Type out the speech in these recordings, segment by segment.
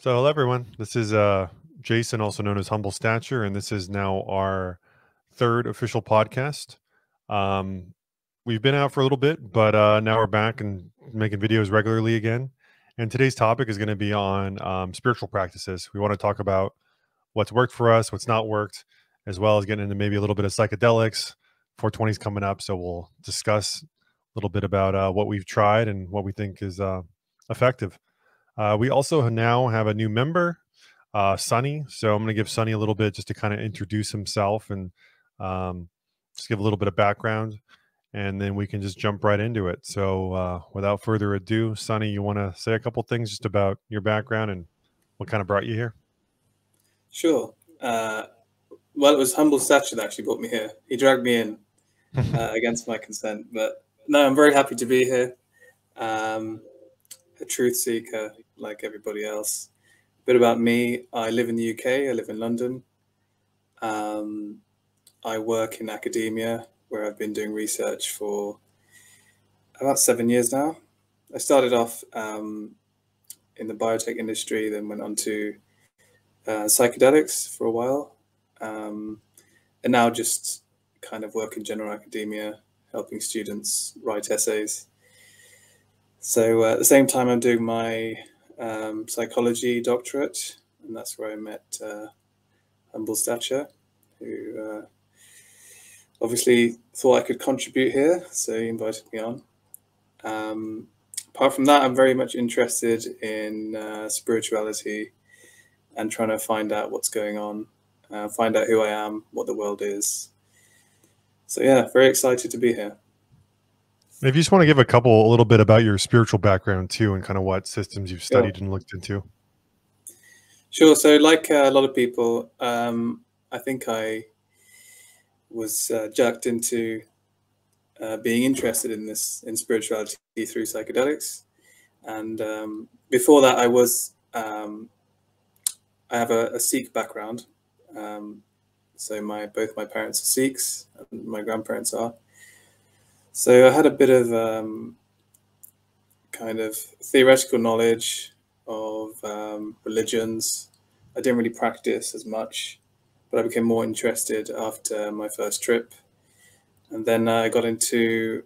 So, hello everyone. This is Jason, also known as Humble Stature, and this is now our third official podcast. Um, we've been out for a little bit, but now we're back and making videos regularly again. And today's topic is going to be on spiritual practices. We want to talk about what's worked for us, what's not worked, as well as getting into maybe a little bit of psychedelics. 420 is coming up, so we'll discuss a little bit about what we've tried and what we think is effective. We also now have a new member, Sunny. So I'm going to give Sunny a little bit just to kind of introduce himself and um, just give a little bit of background, and then we can just jump right into it. So without further ado, Sunny, you want to say a couple things just about your background and what kind of brought you here? Sure. Well, it was Humble Stature that actually brought me here. He dragged me in against my consent. But no, I'm very happy to be here. A truth seeker like everybody else. A bit about me. I live in the UK. I live in London. I work in academia where I've been doing research for about 7 years now. I started off in the biotech industry, then went on to psychedelics for a while, and now just kind of work in general academia, helping students write essays. So at the same time, I'm doing my psychology doctorate, and that's where I met Humble Stature, who obviously thought I could contribute here, so he invited me on. Apart from that, I'm very much interested in spirituality and trying to find out what's going on, find out who I am, what the world is. So yeah, very excited to be here. If you just want to give a little bit about your spiritual background too, and kind of what systems you've studied and looked into. Sure. So like a lot of people, I think I was jerked into being interested in spirituality through psychedelics. And before that, I have a Sikh background. So both my parents are Sikhs, and my grandparents are. So I had a bit of kind of theoretical knowledge of religions. I didn't really practice as much, but I became more interested after my first trip. And then I got into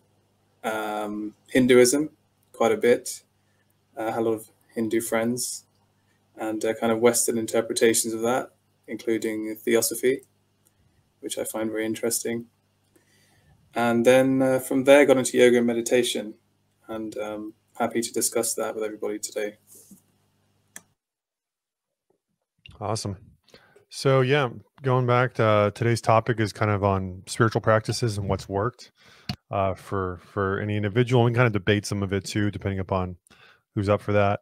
Hinduism quite a bit. I had a lot of Hindu friends and kind of Western interpretations of that, including theosophy, which I find very interesting. And then from there, I got into yoga and meditation, and happy to discuss that with everybody today. Awesome. So yeah, going back to today's topic is kind of on spiritual practices and what's worked for any individual. We can kind of debate some of it too, depending upon who's up for that.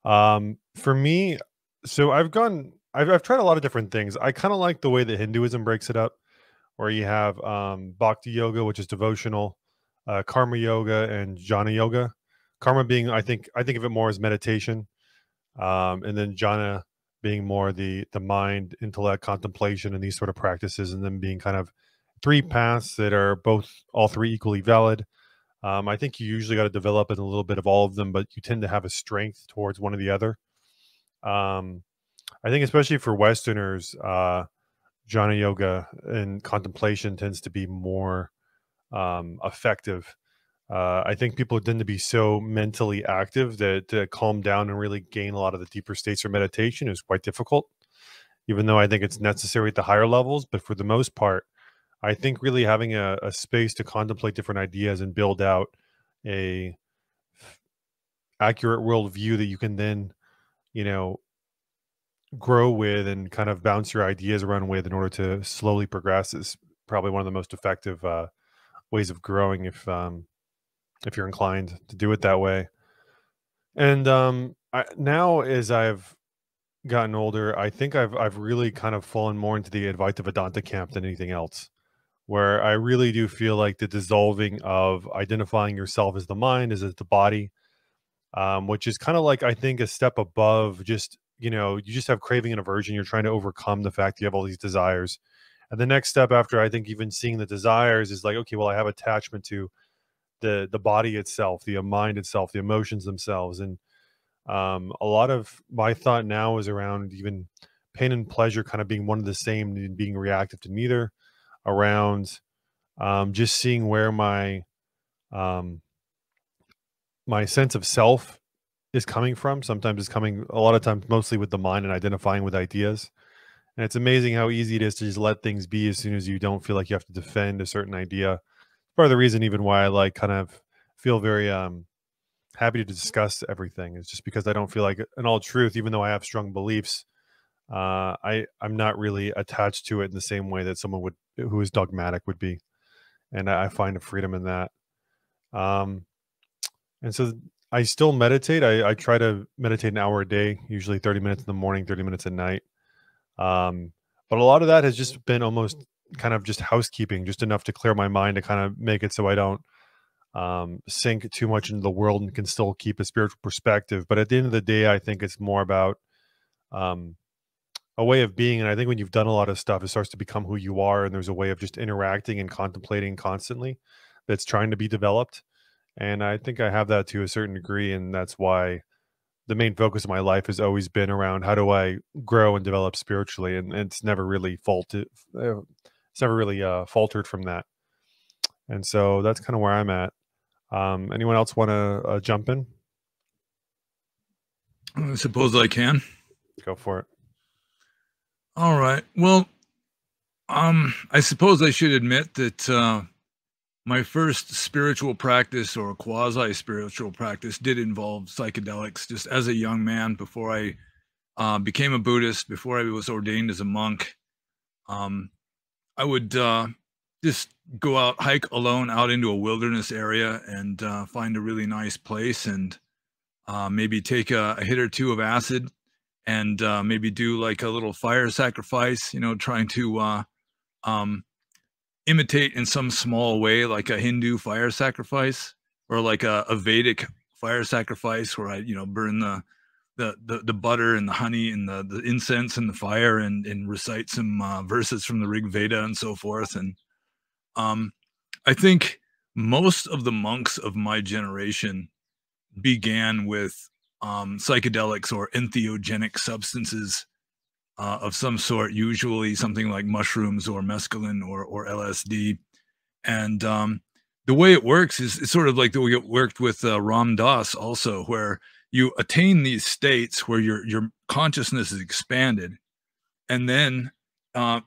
For me, so I've tried a lot of different things. I kind of like the way that Hinduism breaks it up, where you have bhakti yoga, which is devotional, karma yoga, and jhana yoga. Karma being, I think of it more as meditation, and then jhana being more the mind, intellect, contemplation, and these sort of practices, and then being kind of three paths that are all three equally valid. I think you usually got to develop in a little bit of all of them, but you tend to have a strength towards one or the other. I think especially for Westerners, jhana yoga and contemplation tends to be more effective. I think people tend to be so mentally active that to calm down and really gain a lot of the deeper states of meditation is quite difficult, even though I think it's necessary at the higher levels. But for the most part, I think really having a space to contemplate different ideas and build out a accurate worldview that you can then, grow with and kind of bounce your ideas around with in order to slowly progress is probably one of the most effective ways of growing if you're inclined to do it that way. And now as I've gotten older, I think I've really kind of fallen more into the Advaita Vedanta camp than anything else, where I really do feel like the dissolving of identifying yourself as the mind, as the body, which is kind of like, I think, a step above just, you just have craving and aversion. You're trying to overcome the fact you have all these desires. And the next step after, I think, even seeing the desires is like, okay, well, I have attachment to the body itself, the mind itself, the emotions themselves. And A lot of my thought now is around even pain and pleasure kind of being one of the same and being reactive to neither, around just seeing where um, my sense of self is coming from. Sometimes it's coming a lot of times mostly with the mind and identifying with ideas. And it's amazing how easy it is to just let things be as soon as you don't feel like you have to defend a certain idea. Part of the reason even why I like kind of feel very happy to discuss everything is just because I don't feel like in all truth, even though I have strong beliefs, I'm not really attached to it in the same way that someone would who is dogmatic would be. And I find a freedom in that. Um, and so I still meditate. I try to meditate an hour a day, usually 30 minutes in the morning, 30 minutes at night. Um, but a lot of that has just been almost kind of just housekeeping, just enough to clear my mind to kind of make it so I don't sink too much into the world and can still keep a spiritual perspective. But at the end of the day, I think it's more about um, a way of being. And I think when you've done a lot of stuff, it starts to become who you are. And there's a way of just interacting and contemplating constantly that's trying to be developed. And I think I have that to a certain degree. And that's why the main focus of my life has always been around how do I grow and develop spiritually. And it's never really faltered from that. And so that's kind of where I'm at. Anyone else want to jump in? I suppose I can. Go for it. All right. Well, I suppose I should admit that my first spiritual practice or quasi-spiritual practice did involve psychedelics just as a young man before I became a Buddhist, before I was ordained as a monk. I would just go out, hike alone out into a wilderness area and find a really nice place and maybe take a hit or two of acid and maybe do like a little fire sacrifice, trying to imitate in some small way, like a Hindu fire sacrifice or like a Vedic fire sacrifice where I, burn the butter and the honey and the incense and the fire and recite some verses from the Rig Veda and so forth. And I think most of the monks of my generation began with psychedelics or entheogenic substances of some sort, usually something like mushrooms or mescaline or LSD. And the way it works is it's sort of like the way it worked with Ram Dass also, where you attain these states where your consciousness is expanded, and then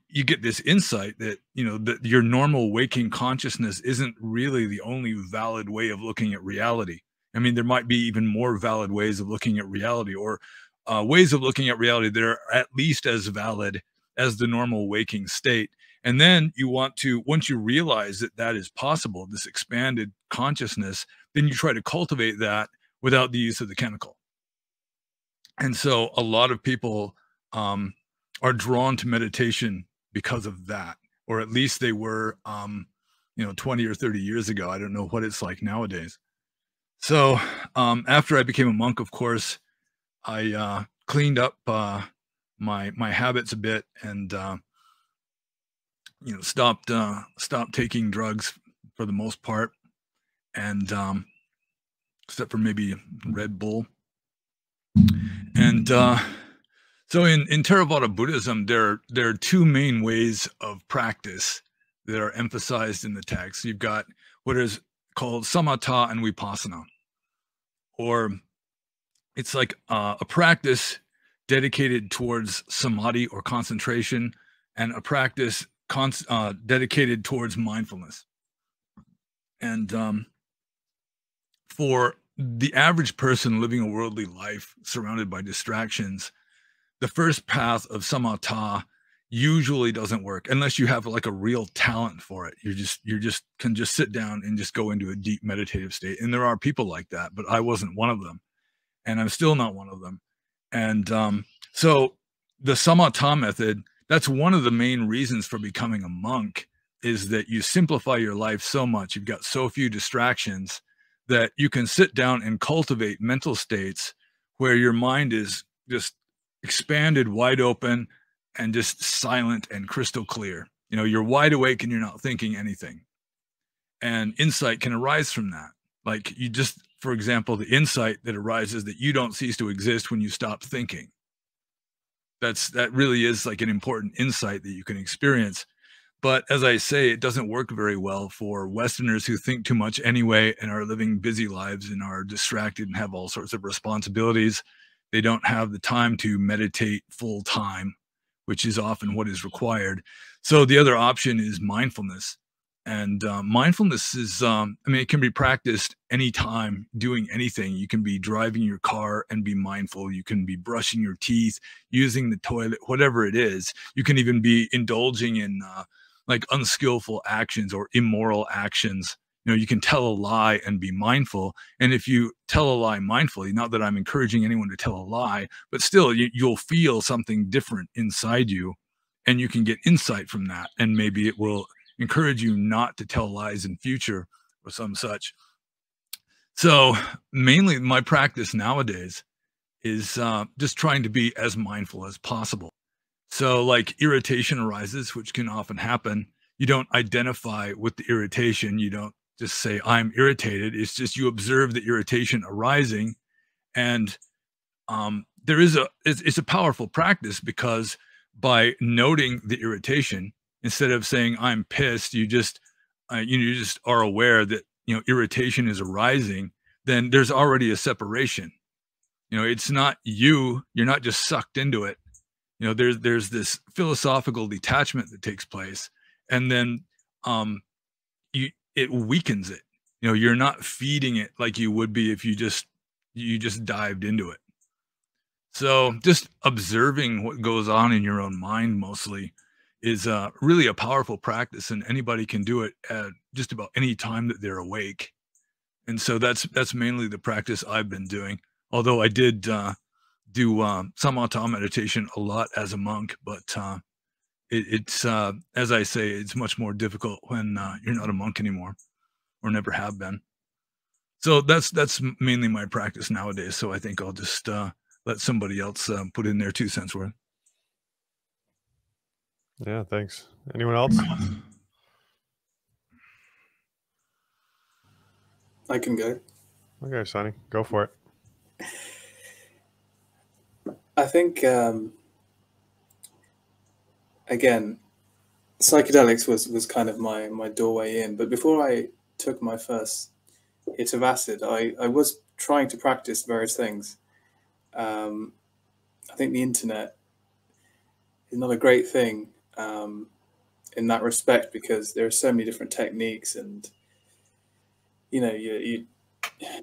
you get this insight that that your normal waking consciousness isn't really the only valid way of looking at reality. I mean, there might be even more valid ways of looking at reality, or ways of looking at reality that are at least as valid as the normal waking state. And then you want to, once you realize that that is possible, this expanded consciousness, then you try to cultivate that without the use of the chemical. And so a lot of people are drawn to meditation because of that, or at least they were, 20 or 30 years ago. I don't know what it's like nowadays. So after I became a monk, of course, I cleaned up my habits a bit and stopped taking drugs for the most part, and except for maybe Red Bull. And so in Theravada Buddhism, there are two main ways of practice that are emphasized in the text. You've got what is called samatha and vipassana, or it's like a practice dedicated towards samadhi or concentration, and a practice dedicated towards mindfulness. And for the average person living a worldly life surrounded by distractions, the first path of samatha usually doesn't work unless you have like a real talent for it. You just can just sit down and just go into a deep meditative state. And there are people like that, but I wasn't one of them, and I'm still not one of them. And so the samatha method, that's one of the main reasons for becoming a monk, is that you simplify your life so much. You've got so few distractions that you can sit down and cultivate mental states where your mind is just expanded, wide open, and just silent and crystal clear. You're wide awake and you're not thinking anything. And insight can arise from that. Like for example, the insight that arises that you don't cease to exist when you stop thinking. That really is like an important insight that you can experience. But as I say, it doesn't work very well for Westerners who think too much anyway and are living busy lives and are distracted and have all sorts of responsibilities. They don't have the time to meditate full time, which is often what is required. So the other option is mindfulness. And mindfulness is, I mean, it can be practiced anytime doing anything. You can be driving your car and be mindful. You can be brushing your teeth, using the toilet, whatever it is. You can even be indulging in like unskillful actions or immoral actions. You know, you can tell a lie and be mindful. And if you tell a lie mindfully, not that I'm encouraging anyone to tell a lie, but still you'll feel something different inside you, and you can get insight from that. And maybe it will encourage you not to tell lies in future or some such. So mainly my practice nowadays is just trying to be as mindful as possible. So like irritation arises, which can often happen. You don't identify with the irritation. You don't just say, I'm irritated. It's just you observe the irritation arising. And it's a powerful practice, because by noting the irritation, instead of saying I'm pissed, you just are aware that, you know, irritation is arising. Then there's already a separation. You know, it's not you're not just sucked into it. You know, there's this philosophical detachment that takes place, and then it weakens it. You know, you're not feeding it like you would be if you just dived into it. So just observing what goes on in your own mind mostly is really a powerful practice, and anybody can do it at just about any time that they're awake. And so that's mainly the practice I've been doing. Although I did do samatha meditation a lot as a monk, but it's as I say, it's much more difficult when you're not a monk anymore, or never have been. So that's mainly my practice nowadays. So I think I'll just let somebody else put in their 2 cents worth. Yeah, thanks. Anyone else? I can go. Okay, Sonny, go for it. I think, again, psychedelics was kind of my doorway in. But before I took my first hit of acid, I was trying to practice various things. I think the internet is not a great thing in that respect, because there are so many different techniques, and you know, you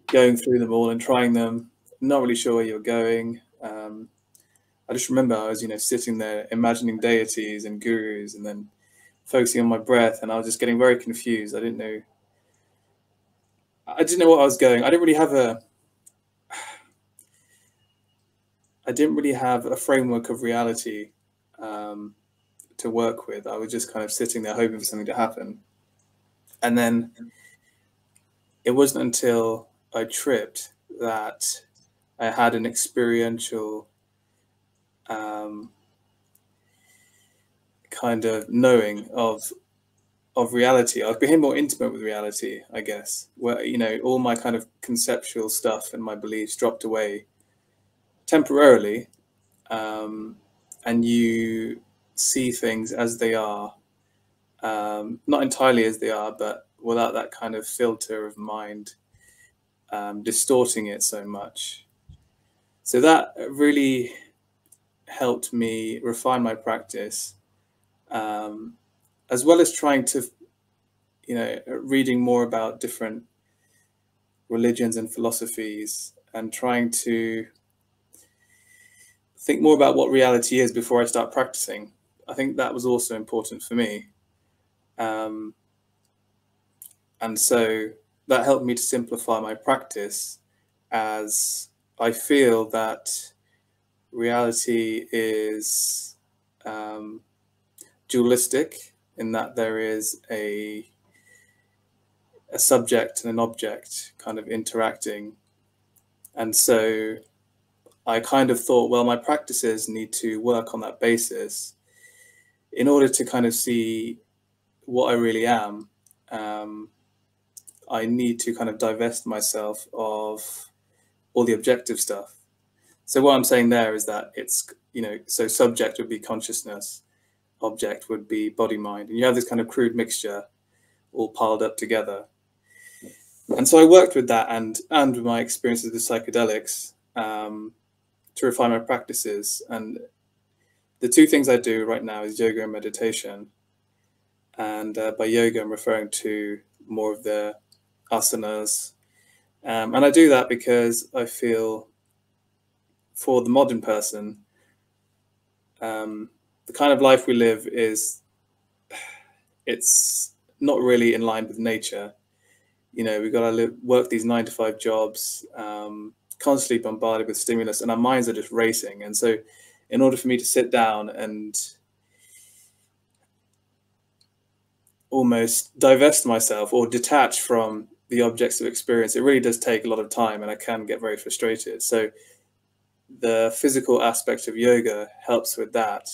going through them all and trying them, not really sure where you're going. I just remember I was, you know, sitting there imagining deities and gurus, and then focusing on my breath, and I was just getting very confused. I didn't know what I was going. I didn't really have a framework of reality to work with. I was just kind of sitting there hoping for something to happen. And then it wasn't until I tripped that I had an experiential kind of knowing of reality. I became more intimate with reality, I guess, where, you know, all my kind of conceptual stuff and my beliefs dropped away temporarily, and you see things as they are, not entirely as they are, but without that kind of filter of mind distorting it so much. So that really helped me refine my practice, as well as trying to, you know, reading more about different religions and philosophies, and trying to think more about what reality is before I start practicing. I think that was also important for me. And so that helped me to simplify my practice, as I feel that reality is dualistic, in that there is a subject and an object kind of interacting. And so I kind of thought, well, my practices need to work on that basis in order to kind of see what I really am. I need to kind of divest myself of all the objective stuff. So what I'm saying there is that it's, so subject would be consciousness, object would be body mind, and you have this kind of crude mixture all piled up together. And so I worked with that and with my experiences with psychedelics to refine my practices. And the two things I do right now is yoga and meditation. And by yoga, I'm referring to more of the asanas. And I do that because I feel for the modern person, the kind of life we live it's not really in line with nature. We've got to work these 9-to-5 jobs, constantly bombarded with stimulus, and our minds are just racing. And so in order for me to sit down and almost divest myself or detach from the objects of experience, it really does take a lot of time, and I can get very frustrated. So the physical aspect of yoga helps with that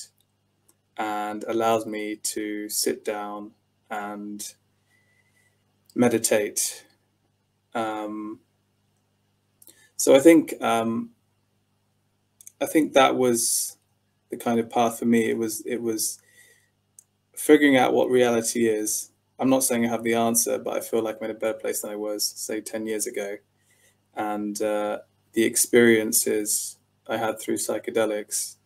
and allows me to sit down and meditate. So I think that was the kind of path for me. It was figuring out what reality is. I'm not saying I have the answer, but I feel like I'm in a better place than I was, say, 10 years ago. And the experiences I had through psychedelics,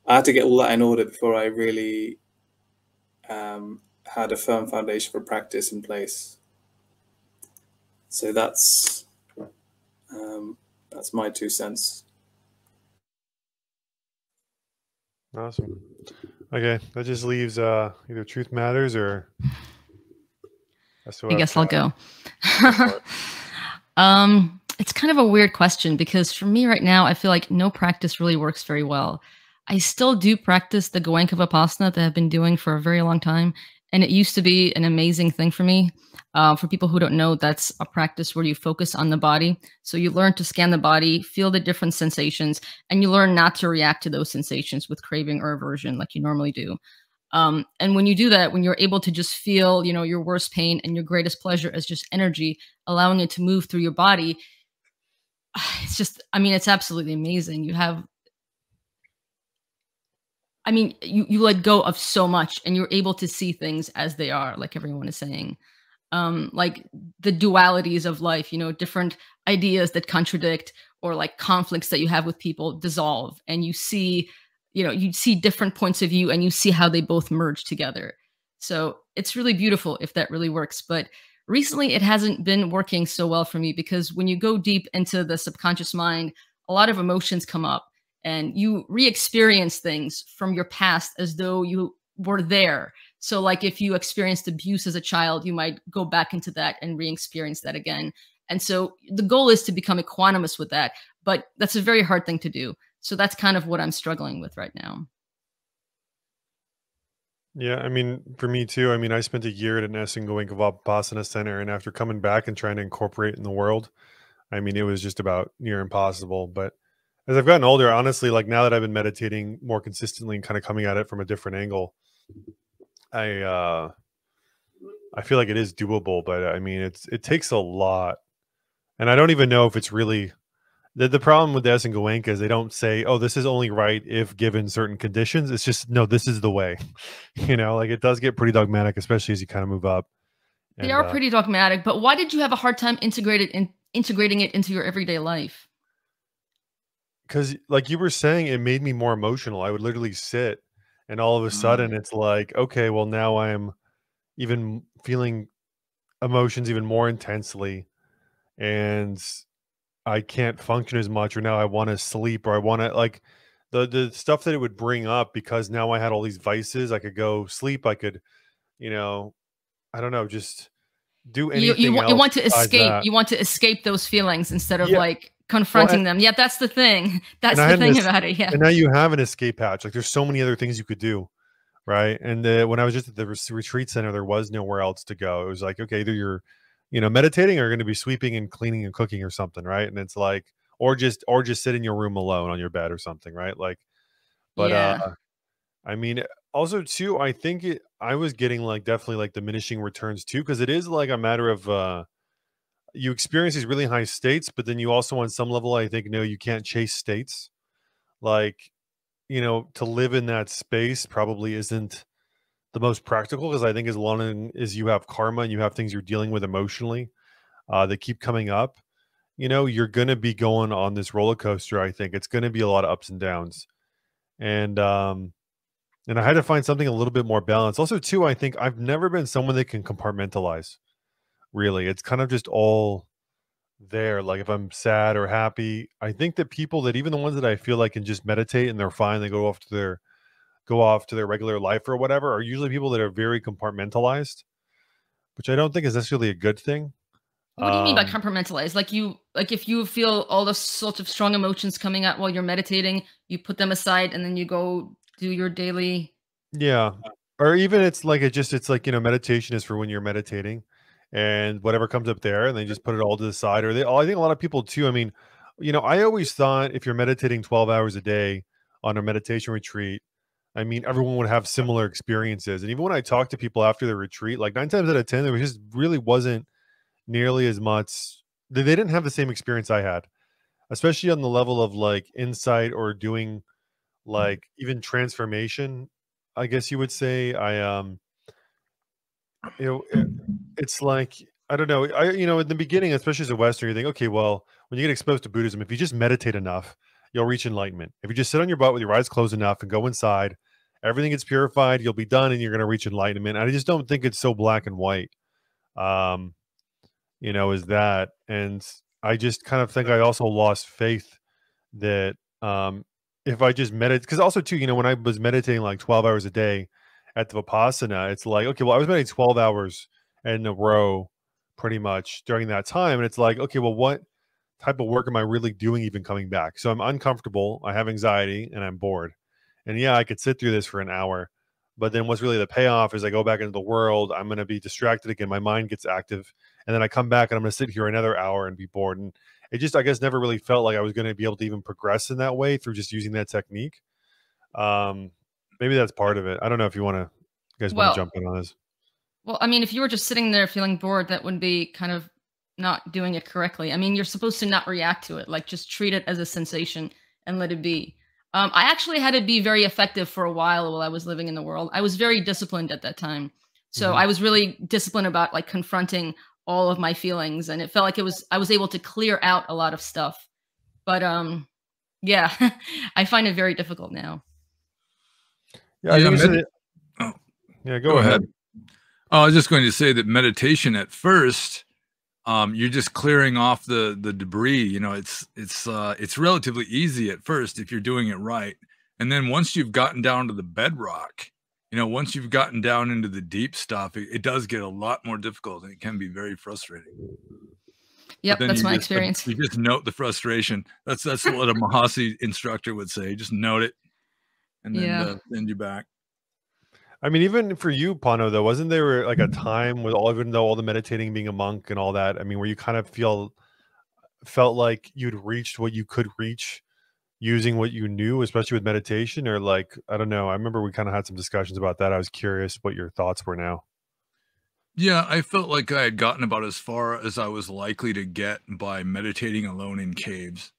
I had to get all that in order before I really had a firm foundation for practice in place. So that's my 2 cents. Awesome. Okay, that just leaves either Truth Matters or I guess I'll go. It's kind of a weird question because for me right now, I feel like no practice really works very well. I still do practice the Goenka Vipassana that I've been doing for a very long time. And it used to be an amazing thing for me. For people who don't know, that's a practice where you focus on the body. So you learn to scan the body, feel the different sensations, and you learn not to react to those sensations with craving or aversion like you normally do. And when you do that, when you're able to just feel, your worst pain and your greatest pleasure as just energy, allowing it to move through your body, it's just, it's absolutely amazing. You let go of so much and you're able to see things as they are, like everyone is saying. Like the dualities of life, different ideas that contradict or like conflicts that you have with people dissolve, and you see different points of view and you see how they both merge together. So it's really beautiful if that really works. But recently it hasn't been working so well for me because when you go deep into the subconscious mind, a lot of emotions come up and you re-experience things from your past as though you were there. So like if you experienced abuse as a child, you might go back into that and re-experience that again. And so the goal is to become equanimous with that, but that's a very hard thing to do. So that's kind of what I'm struggling with right now. Yeah, for me too. I spent a year at an Essen Goenka Vipassana center, and after coming back and trying to incorporate in the world, it was just about near impossible. But as I've gotten older, honestly, like now that I've been meditating more consistently and kind of coming at it from a different angle, I feel like it is doable. But it takes a lot, and I don't even know if it's really the problem with the Essen Goenka is they don't say, "Oh, this is only right if given certain conditions." It's just no, this is the way. Like it does get pretty dogmatic, especially as you kind of move up. They are pretty dogmatic, but why did you have a hard time integrating it into your everyday life? Because like you were saying, it made me more emotional. I would literally sit and all of a sudden it's like, okay, well now I am even feeling emotions even more intensely and I can't function as much, or now I want to sleep, or I want to like the stuff that it would bring up because now I had all these vices. I could go sleep. I could, I don't know, just do anything else. You want to escape. That. You want to escape those feelings instead of like confronting them. Yeah, that's the thing. That's the thing about it. Yeah. And now you have an escape hatch. Like there's so many other things you could do. Right. And when I was just at the retreat center, there was nowhere else to go. It was like, okay, either you're, meditating or going to be sweeping and cleaning and cooking or something. Right. And it's like, or just sit in your room alone on your bed or something. Right. Like, but, also too, I think I was getting like definitely like diminishing returns too. Cause it is like a matter of, you experience these really high states, but then you also on some level, I think, know you can't chase states. Like, you know, to live in that space probably isn't the most practical because I think as long as you have karma and you have things you're dealing with emotionally that keep coming up, you know, you're going to be going on this roller coaster. I think it's going to be a lot of ups and downs. And, um, and I had to find something a little bit more balanced. Also, too, I think I've never been someone that can compartmentalize. Really, it's kind of just all there. Like if I'm sad or happy, I think that people that even the ones that I feel like can just meditate and they're fine, they go off to their regular life or whatever, are usually people that are very compartmentalized, which I don't think is necessarily a good thing. What do you mean by Um, compartmentalize? Like if you feel all the sorts of strong emotions coming out while you're meditating, you put them aside and then you go do your daily. yeah. Or even it's like, you know, meditation is for when you're meditating and whatever comes up there and they just put it all to the side. Or I think a lot of people too. I mean, you know, I always thought if you're meditating 12 hours a day on a meditation retreat, I mean, everyone would have similar experiences. And even when I talk to people after the retreat, like 9 times out of 10, there was just really wasn't nearly as much. They didn't have the same experience I had, especially on the level of like insight or doing like even transformation, I guess you would say. You know, it's like I don't know. You know, in the beginning, especially as a Western, you think, okay, well, when you get exposed to Buddhism, if you just meditate enough, you'll reach enlightenment. If you just sit on your butt with your eyes closed enough and go inside, everything gets purified, you'll be done, and you're going to reach enlightenment. I just don't think it's so black and white. Um, you know, is that, and I just kind of think I also lost faith that if I just meditate, because also too, you know, when I was meditating like 12 hours a day at the Vipassana, it's like, okay, well, I was meditating 12 hours in a row pretty much during that time. And it's like, okay, well, what type of work am I really doing even coming back? So I'm uncomfortable, I have anxiety, and I'm bored. And yeah, I could sit through this for an hour, but then what's really the payoff is I go back into the world, I'm going to be distracted again, my mind gets active, and then I come back and I'm going to sit here another hour and be bored. And it just, I guess, never really felt like I was going to be able to even progress in that way through just using that technique. Um, Maybe that's part of it. I don't know if you guys want to Well, jump in on this. well, I mean, if you were just sitting there feeling bored, that would be kind of not doing it correctly. I mean, you're supposed to not react to it, like just treat it as a sensation and let it be. I actually had to be very effective for a while I was living in the world. I was very disciplined at that time. So Mhm. I was really disciplined about like confronting all of my feelings, and it felt like I was able to clear out a lot of stuff. But yeah, I find it very difficult now. Yeah, I Yeah, think oh, yeah, go ahead. Oh, I was just going to say that meditation at first, you're just clearing off the debris. You know, it's relatively easy at first if you're doing it right, and then once you've gotten down to the bedrock, you know, once you've gotten down into the deep stuff, it does get a lot more difficult, and it can be very frustrating. But Yep, then that's my experience. you just note the frustration. That's what a Mahasi instructor would say. Just note it, and then Yeah. send you back. I mean, even for you, Pano, though, wasn't there like a time with even though all the meditating, being a monk and all that, I mean, where you kind of felt like you'd reached what you could reach using what you knew, especially with meditation, or like, I don't know. I remember we kind of had some discussions about that. I was curious what your thoughts were now. Yeah, I felt like I had gotten about as far as I was likely to get by meditating alone in caves.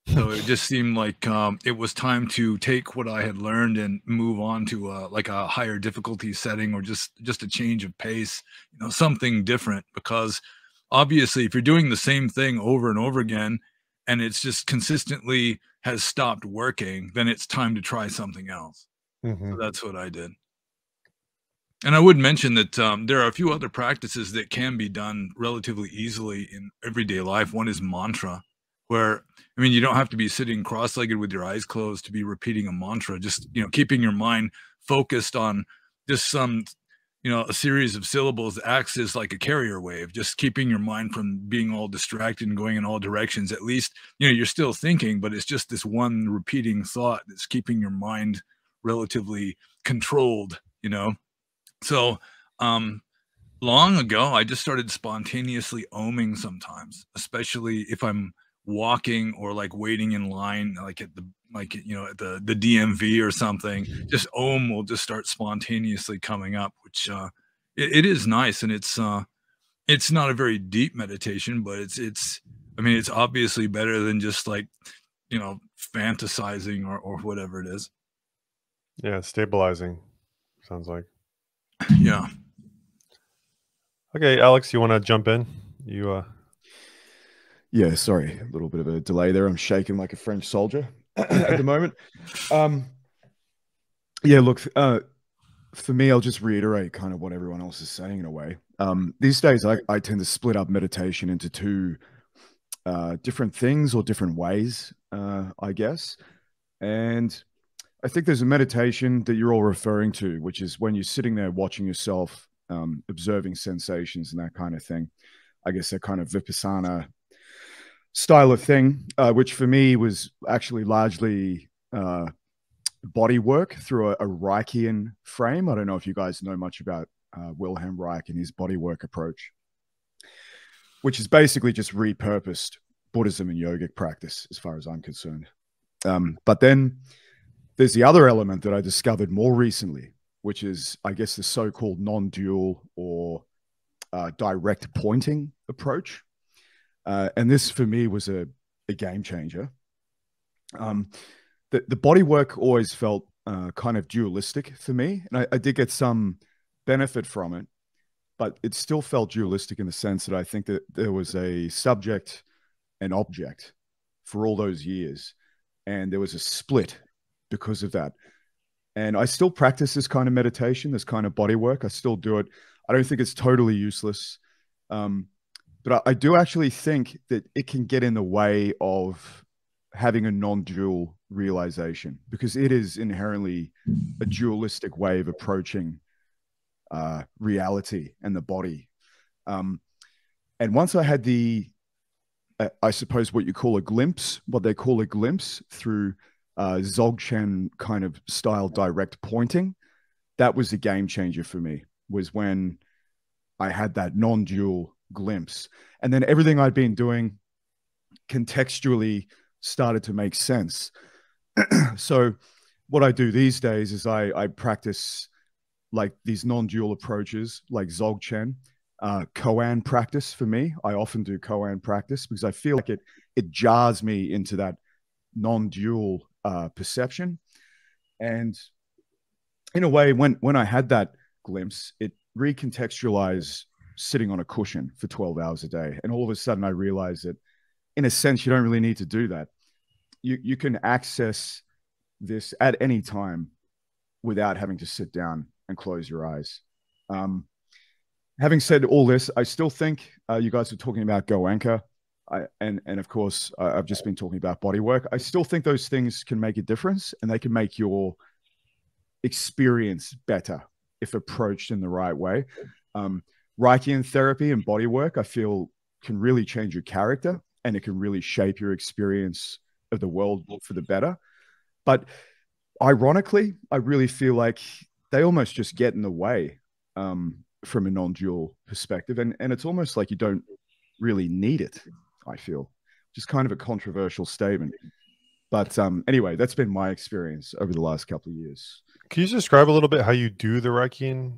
So it just seemed like it was time to take what I had learned and move on to like a higher difficulty setting, or just a change of pace, you know, something different. Because obviously, if you're doing the same thing over and over again, and it's just consistently has stopped working, then it's time to try something else. Hmm. So that's what I did. And I would mention that there are a few other practices that can be done relatively easily in everyday life. One is mantra, where, I mean, you don't have to be sitting cross-legged with your eyes closed to be repeating a mantra. Just, you know, keeping your mind focused on just some, you know, a series of syllables that acts as like a carrier wave, just keeping your mind from being all distracted and going in all directions. At least, you know, you're still thinking, but it's just this one repeating thought that's keeping your mind relatively controlled, you know? So, long ago, I just started spontaneously oming sometimes, especially if I'm walking or like waiting in line, like at the, like, you know, at the DMV or something. Just will just start spontaneously coming up, which it is nice, and it's not a very deep meditation, but I mean, it's obviously better than just like, you know, fantasizing or whatever it is. Yeah, stabilizing, sounds like. Yeah. Okay, Alex, you want to jump in? You Yeah, sorry, a little bit of a delay there. I'm shaking like a French soldier at the moment. Yeah, look, for me, I'll just reiterate kind of what everyone else is saying in a way. These days, I tend to split up meditation into two different things or different ways, I guess. And I think there's a meditation that you're all referring to, which is when you're sitting there watching yourself, observing sensations and that kind of thing. I guess that kind of Vipassana style of thing, which for me was actually largely body work through a Reichian frame. I don't know if you guys know much about Wilhelm Reich and his body work approach, which is basically just repurposed Buddhism and yogic practice, as far as I'm concerned. But then there's the other element that I discovered more recently, which is, I guess, the so-called non-dual or direct pointing approach. And this, for me, was a game changer. The body work always felt kind of dualistic for me. And I did get some benefit from it, but it still felt dualistic in the sense that I think that there was a subject and object for all those years. And there was a split because of that. And I still practice this kind of meditation, this kind of body work. I still do it. I don't think it's totally useless. But I do actually think that it can get in the way of having a non-dual realization, because it is inherently a dualistic way of approaching reality and the body. And once I had I suppose what you call a glimpse, what they call a glimpse through Dzogchen kind of style direct pointing, that was a game changer for me, was when I had that non-dual glimpse. And then everything I'd been doing contextually started to make sense. So what I do these days is I practice like these non-dual approaches like Dzogchen, koan practice for me. I often do koan practice because I feel like it jars me into that non-dual perception. And in a way, when I had that glimpse, it recontextualized sitting on a cushion for 12 hours a day. And all of a sudden I realized that in a sense, you don't really need to do that. You can access this at any time without having to sit down and close your eyes. Having said all this, I still think you guys are talking about Goenka. And of course, I've just been talking about body work. I still think those things can make a difference, and they can make your experience better if approached in the right way. Reichian therapy and body work, I feel, can really change your character, and it can really shape your experience of the world for the better. But ironically, I really feel like they almost just get in the way from a non-dual perspective. And it's almost like you don't really need it, I feel. Just kind of a controversial statement. But anyway, that's been my experience over the last couple of years. Can you describe a little bit how you do the Reichian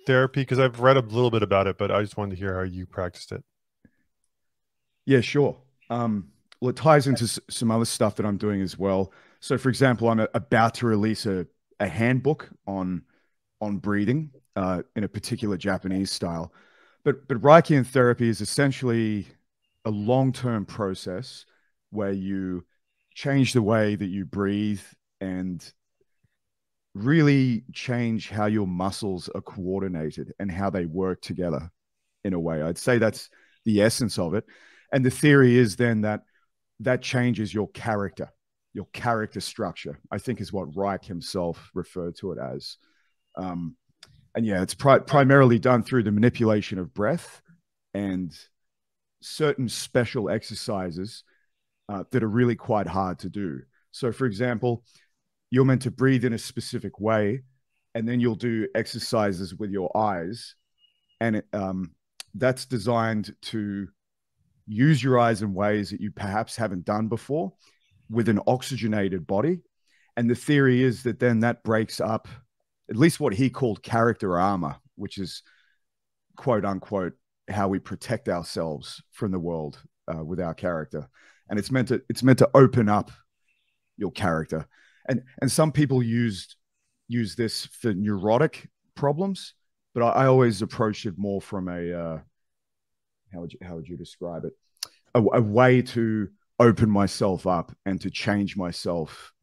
therapy? Because I've read a little bit about it, but I just wanted to hear how you practiced it. Yeah, sure. Well, it ties into some other stuff that I'm doing as well. So, for example, I'm about to release a handbook on breathing in a particular Japanese style. But Reichian therapy is essentially a long-term process where you change the way that you breathe and really change how your muscles are coordinated and how they work together in a way. I'd say that's the essence of it. And the theory is then that changes your character structure, I think is what Reich himself referred to it as. And yeah, it's primarily done through the manipulation of breath and certain special exercises that are really quite hard to do. So for example, you're meant to breathe in a specific way, and then you'll do exercises with your eyes. And that's designed to use your eyes in ways that you perhaps haven't done before with an oxygenated body. And the theory is that then that breaks up at least what he called character armor, which is quote unquote how we protect ourselves from the world with our character, and it's meant to open up your character. And some people use this for neurotic problems, but I always approach it more from a how would you describe it? A way to open myself up and to change myself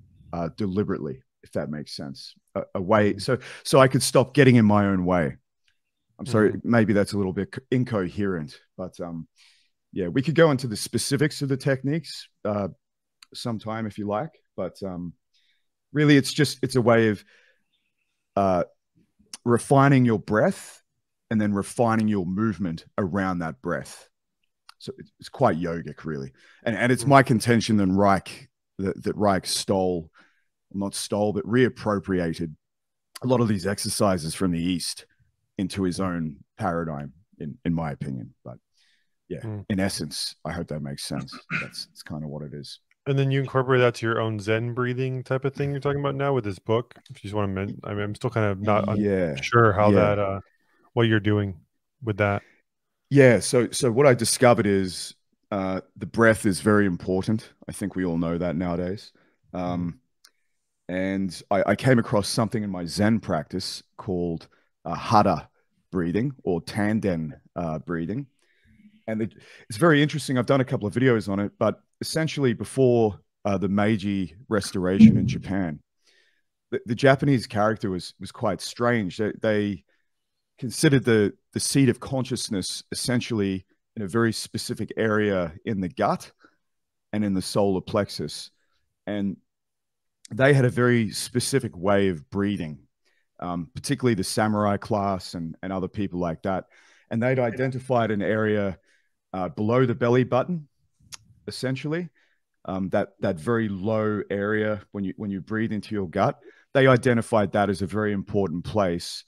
deliberately, if that makes sense. A way so I could stop getting in my own way. I'm sorry, maybe that's a little bit incoherent, but yeah, we could go into the specifics of the techniques sometime if you like, but really it's a way of refining your breath and then refining your movement around that breath. So it's quite yogic, really. And it's my contention that Reich stole, not stole, but reappropriated a lot of these exercises from the East into his own paradigm, in my opinion. But yeah, in essence, I hope that makes sense. That's kind of what it is. And then you incorporate that to your own Zen breathing type of thing you're talking about now with this book. If you just want to mention, I mean, I'm still kind of not sure how that, what you're doing with that. Yeah. So what I discovered is the breath is very important. I think we all know that nowadays. And I came across something in my Zen practice called Hara breathing or Tanden breathing. And it's very interesting. I've done a couple of videos on it, but essentially before the Meiji Restoration in Japan, the Japanese character was quite strange. They considered the seat of consciousness essentially in a very specific area in the gut and in the solar plexus. And they had a very specific way of breathing, particularly the samurai class and other people like that. And they'd identified an area below the belly button, essentially, that very low area when you breathe into your gut. They identified that as a very important place,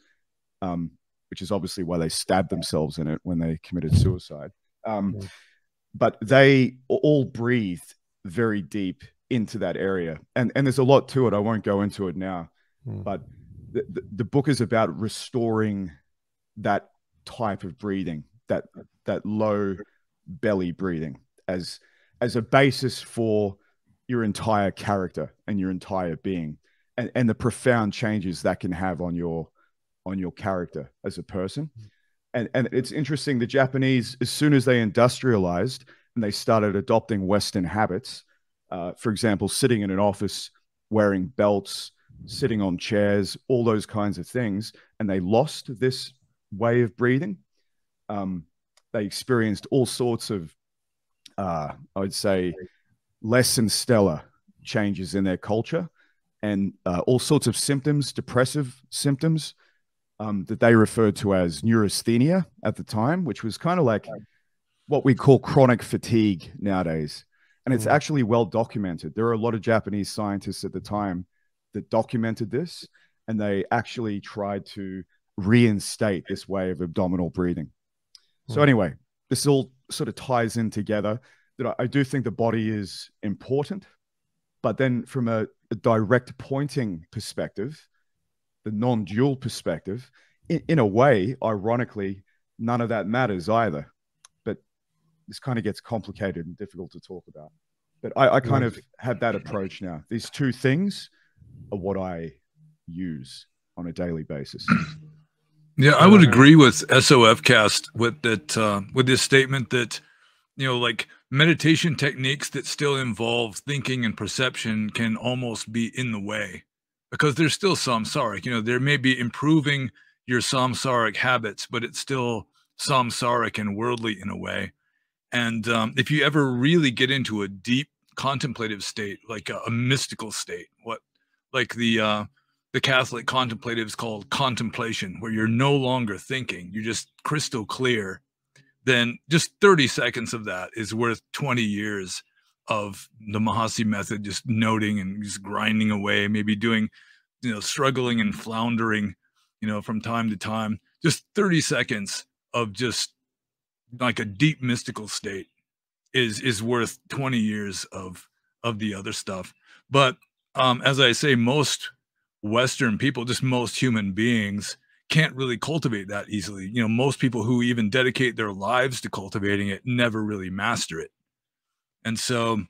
which is obviously why they stabbed themselves in it when they committed suicide. But they all breathed very deep into that area. And there's a lot to it. I won't go into it now, but the book is about restoring that type of breathing, that low belly breathing as a basis for your entire character and your entire being, and the profound changes that can have on your character as a person. And it's interesting, the Japanese, as soon as they industrialized and they started adopting Western habits, for example, sitting in an office, wearing belts, sitting on chairs, all those kinds of things, and they lost this way of breathing, they experienced all sorts of, I would say, less than stellar changes in their culture, and all sorts of symptoms, depressive symptoms, that they referred to as neurasthenia at the time, which was kind of like what we call chronic fatigue nowadays. And it's actually well documented. There are a lot of Japanese scientists at the time that documented this, and they actually tried to reinstate this way of abdominal breathing. So anyway, this all sort of ties in together, that I do think the body is important, but then from a direct pointing perspective, the non-dual perspective, in a way, ironically, none of that matters either. But this kind of gets complicated and difficult to talk about. But I kind of have that approach now. These two things are what I use on a daily basis. Yeah, I would agree with SOFcast with that, with this statement that, you know, like meditation techniques that still involve thinking and perception can almost be in the way, because there's still samsaric. You know, there may be improving your samsaric habits, but it's still samsaric and worldly in a way. And if you ever really get into a deep contemplative state, like a mystical state, like the Catholic contemplatives called contemplation, where you're no longer thinking, you're just crystal clear, then just 30 seconds of that is worth 20 years of the Mahasi method, just noting and just grinding away, maybe doing, you know, struggling and floundering, you know, from time to time. Just 30 seconds of just like a deep mystical state is worth 20 years of the other stuff. But as I say, most Western people, just most human beings, can't really cultivate that easily. You know, most people who even dedicate their lives to cultivating it never really master it. And so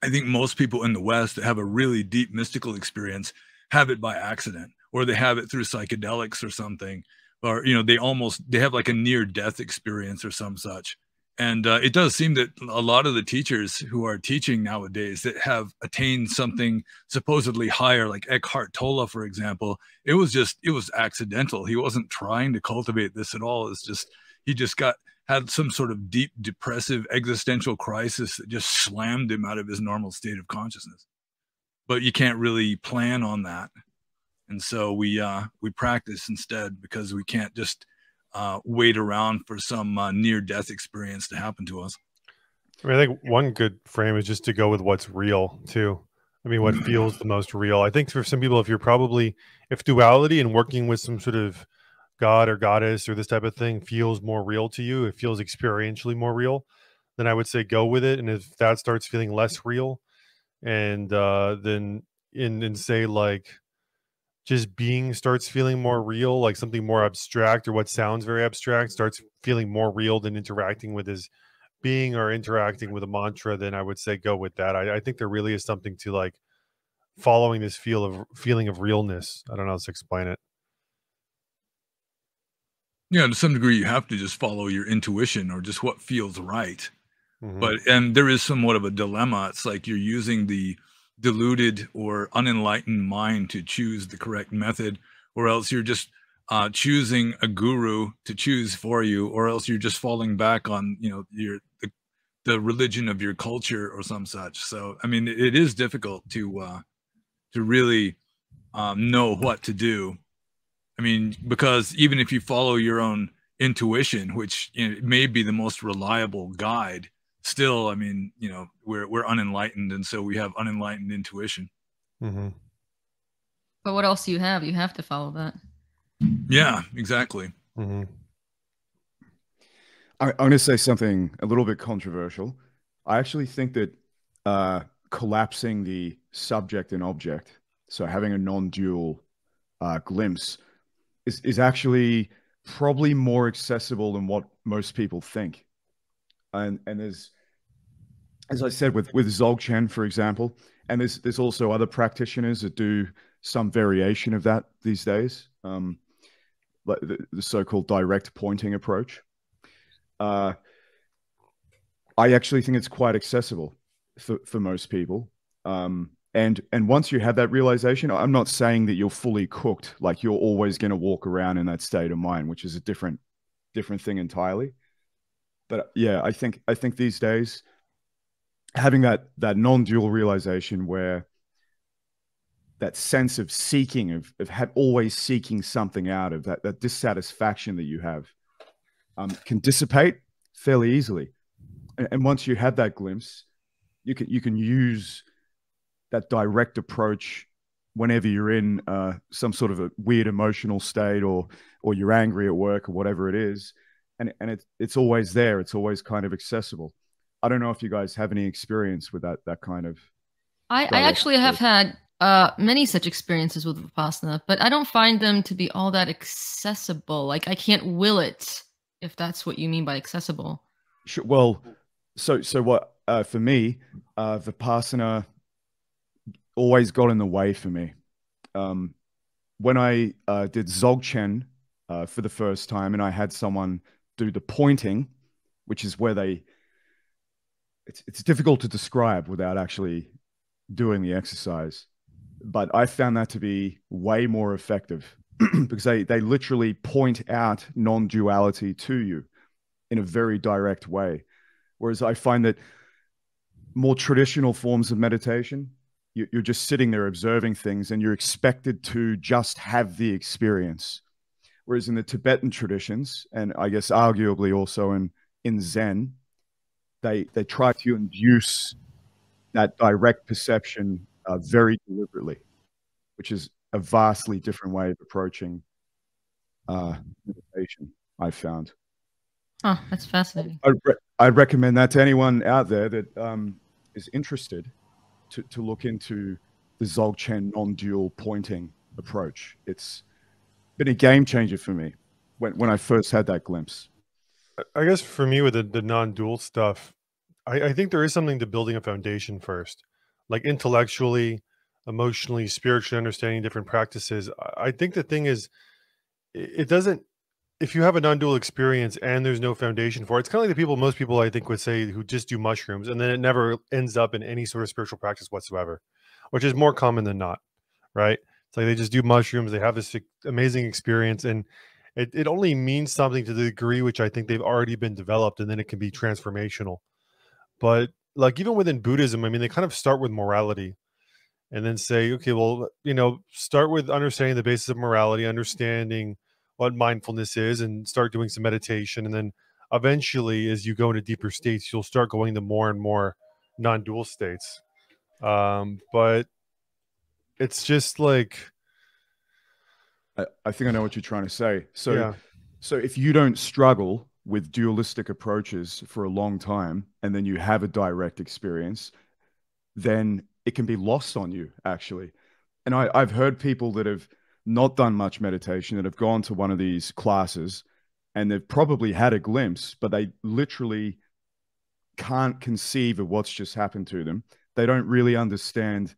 I think most people in the West that have a really deep mystical experience have it by accident, or they have it through psychedelics or something, or, you know, they have like a near death experience or some such. And it does seem that a lot of the teachers who are teaching nowadays that have attained something supposedly higher, like Eckhart Tolle, for example, it was accidental. He wasn't trying to cultivate this at all. It's just, he just had some sort of deep depressive existential crisis that just slammed him out of his normal state of consciousness. But you can't really plan on that. And so we practice instead, because we can't just wait around for some near-death experience to happen to us. I mean, I think one good frame is just to go with what's real too. I mean, what feels the most real. I think for some people, if duality and working with some sort of god or goddess or this type of thing feels more real to you, it feels experientially more real, then I would say go with it. And if that starts feeling less real, and then say like just being starts feeling more real, like something more abstract, or what sounds very abstract starts feeling more real than interacting with his being or interacting with a mantra, then I would say go with that. I think there really is something to like following this feeling of realness. I don't know how to explain it. Yeah, to some degree, you have to just follow your intuition or just what feels right. Mm-hmm. And there is somewhat of a dilemma. It's like you're using the deluded or unenlightened mind to choose the correct method, or else you're just choosing a guru to choose for you, or else you're just falling back on, you know, the religion of your culture or some such. So, I mean, it is difficult to really know what to do. I mean, because even if you follow your own intuition, which, you know, may be the most reliable guide, still, I mean, you know, we're unenlightened, and so we have unenlightened intuition. Mm-hmm. But what else do you have? You have to follow that. Yeah, exactly. Mm-hmm. I'm going to say something a little bit controversial. I actually think that collapsing the subject and object, so having a non-dual glimpse, is actually probably more accessible than what most people think. And there's, as I said, with Dzogchen, for example, and there's also other practitioners that do some variation of that these days, like the so-called direct pointing approach. I actually think it's quite accessible for most people. And once you have that realization, I'm not saying that you're fully cooked, like you're always going to walk around in that state of mind, which is a different thing entirely. But yeah, I think these days having that non-dual realization, where that sense of seeking, of always seeking something out of that dissatisfaction that you have, can dissipate fairly easily. And once you have that glimpse, you can use that direct approach whenever you're in some sort of a weird emotional state, or you're angry at work or whatever it is, and it's always there. It's always kind of accessible. I don't know if you guys have any experience with that kind of. I actually have had many such experiences with Vipassana, but I don't find them to be all that accessible. Like I can't will it, if that's what you mean by accessible. Sure. Well, so what for me, Vipassana always got in the way for me. When I did Dzogchen for the first time, and I had someone do the pointing, which is where it's difficult to describe without actually doing the exercise, but I found that to be way more effective because they literally point out non-duality to you in a very direct way. Whereas I find that more traditional forms of meditation, you're just sitting there observing things and you're expected to just have the experience. Whereas in the Tibetan traditions, and I guess arguably also in Zen, they try to induce that direct perception very deliberately, which is a vastly different way of approaching meditation, I've found. Oh, that's fascinating. I'd recommend that to anyone out there that is interested to look into the Dzogchen non-dual pointing approach. It's been a game changer for me when I first had that glimpse. I guess for me with the non-dual stuff, I think there is something to building a foundation first, like intellectually, emotionally, spiritually understanding different practices. I think the thing is, it doesn't. If you have a non-dual experience and there's no foundation for it, it's kind of like the people most people I think would say who just do mushrooms and then it never ends up in any sort of spiritual practice whatsoever, which is more common than not, right? It's like they just do mushrooms, they have this amazing experience, and it only means something to the degree which I think they've already been developed, and then it can be transformational. But like even within Buddhism, I mean, they kind of start with morality and then say, okay, well, start with understanding the basis of morality, understanding what mindfulness is, and start doing some meditation. And then eventually, as you go into deeper states, you'll start going to more and more non-dual states. But it's just like, I think I know what you're trying to say. So, yeah, so if you don't struggle with dualistic approaches for a long time, and then you have a direct experience, then it can be lost on you, actually. And I've heard people that have not done much meditation, that have gone to one of these classes, and they've probably had a glimpse, but they literally can't conceive of what's just happened to them. They don't really understand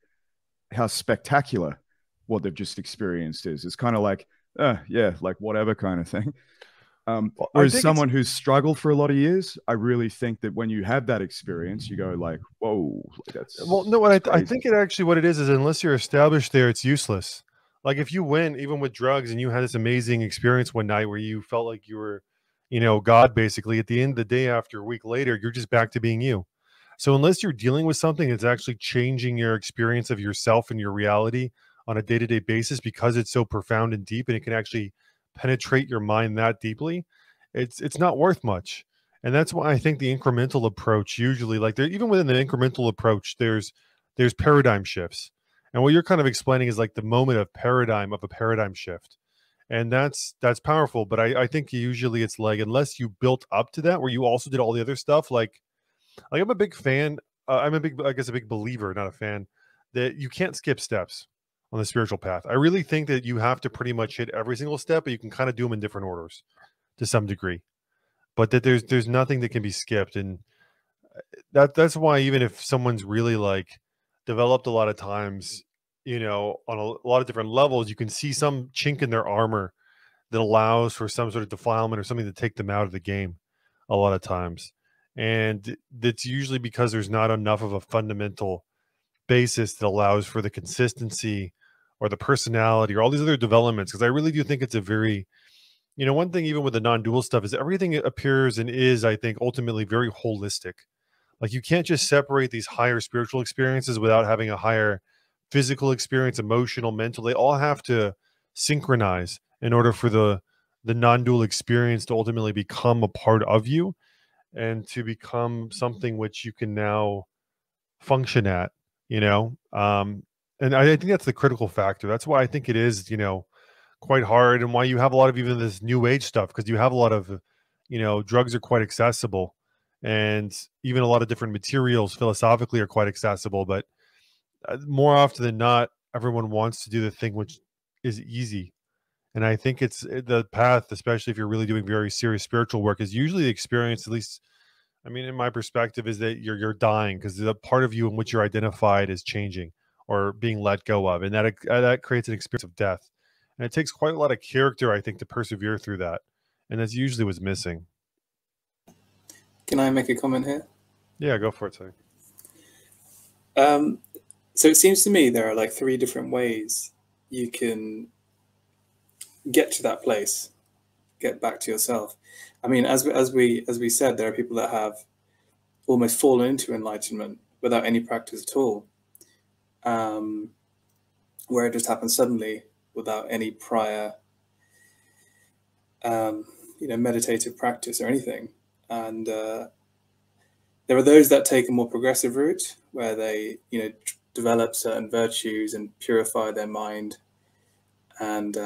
how spectacular what they've just experienced is. It's kind of like, yeah, like whatever kind of thing. well, Whereas someone who's struggled for a lot of years, I really think that when you have that experience, you go like, whoa, that's well, no, I think it actually what it is unless you're established there, it's useless. Like if you went even with drugs and you had this amazing experience one night where you felt like you were, God basically, at the end of the day, after a week later, you're just back to being you. So unless you're dealing with something that's actually changing your experience of yourself and your reality on a day-to-day basis because it's so profound and deep and it can actually penetrate your mind that deeply, it's not worth much. And that's why I think the incremental approach usually, like even within the incremental approach, there's paradigm shifts. And what you're kind of explaining is like the moment of a paradigm shift. And that's powerful. But I think usually it's like unless you built up to that where you also did all the other stuff, like I'm a big fan. I guess, a big believer, not a fan, that you can't skip steps on the spiritual path. I really think that you have to pretty much hit every single step, but you can kind of do them in different orders to some degree. But that there's nothing that can be skipped, and that's why even if someone's really like developed a lot of times, on a lot of different levels, you can see some chink in their armor that allows for some sort of defilement or something to take them out of the game a lot of times. And that's usually because there's not enough of a fundamental basis that allows for the consistency or the personality or all these other developments. Because I really do think it's a very, one thing even with the non-dual stuff is everything appears and is, I think, ultimately very holistic. Like you can't just separate these higher spiritual experiences without having a higher physical experience, emotional, mental. They all have to synchronize in order for the non-dual experience to ultimately become a part of you and to become something which you can now function at, and I think that's the critical factor. That's why I think it is, quite hard, and why you have a lot of even this new age stuff, because you have a lot of, drugs are quite accessible, and even a lot of different materials philosophically are quite accessible. But more often than not, everyone wants to do the thing which is easy. And I think it's the path, especially if you're really doing very serious spiritual work, is usually the experience, at least, I mean, in my perspective, is that you're dying because the part of you in which you're identified is changing or being let go of, and that creates an experience of death. And it takes quite a lot of character, I think, to persevere through that, and that's usually what's missing. Can I make a comment here? Yeah, go for it, Ty. So it seems to me there are like 3 different ways you can get to that place, get back to yourself. I mean, as we said, there are people that have almost fallen into enlightenment without any practice at all, where it just happens suddenly without any prior, meditative practice or anything. And there are those that take a more progressive route, where they, develop certain virtues and purify their mind, and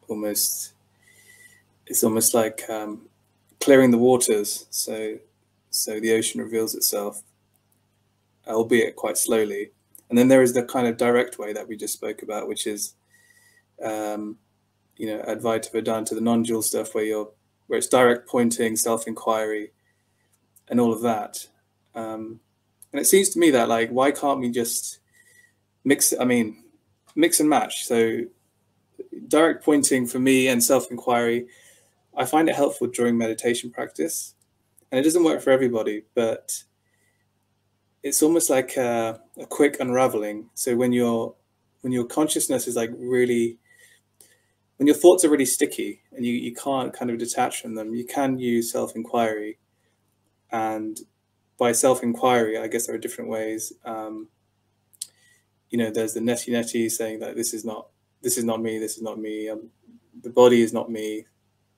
it's almost like clearing the waters, so the ocean reveals itself, albeit quite slowly. And then there is the kind of direct way that we just spoke about, which is you know, Advaita Vedanta, the non-dual stuff, where it's direct pointing, self-inquiry, and all of that. And it seems to me that, like, why can't we just mix and match? So direct pointing for me and self-inquiry, I find it helpful during meditation practice, and it doesn't work for everybody, but it's almost like a quick unraveling. So when your consciousness is like really, when your thoughts are really sticky and you can't kind of detach from them, you can use self-inquiry. And by self-inquiry, I guess there are different ways. You know, there's the neti saying that this is not me, this is not me. The body is not me,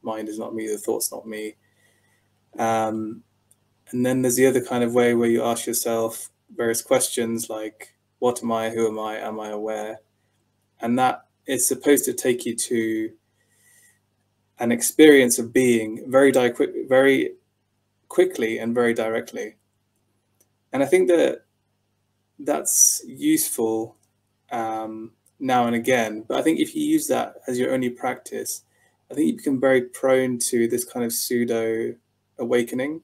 mind is not me, the thought's not me. And then there's the other kind of way where you ask yourself various questions like, what am I? Who am I? Am I aware? And that is supposed to take you to an experience of being very quickly and very directly. And I think that that's useful now and again. But I think if you use that as your only practice, I think you become very prone to this kind of pseudo awakening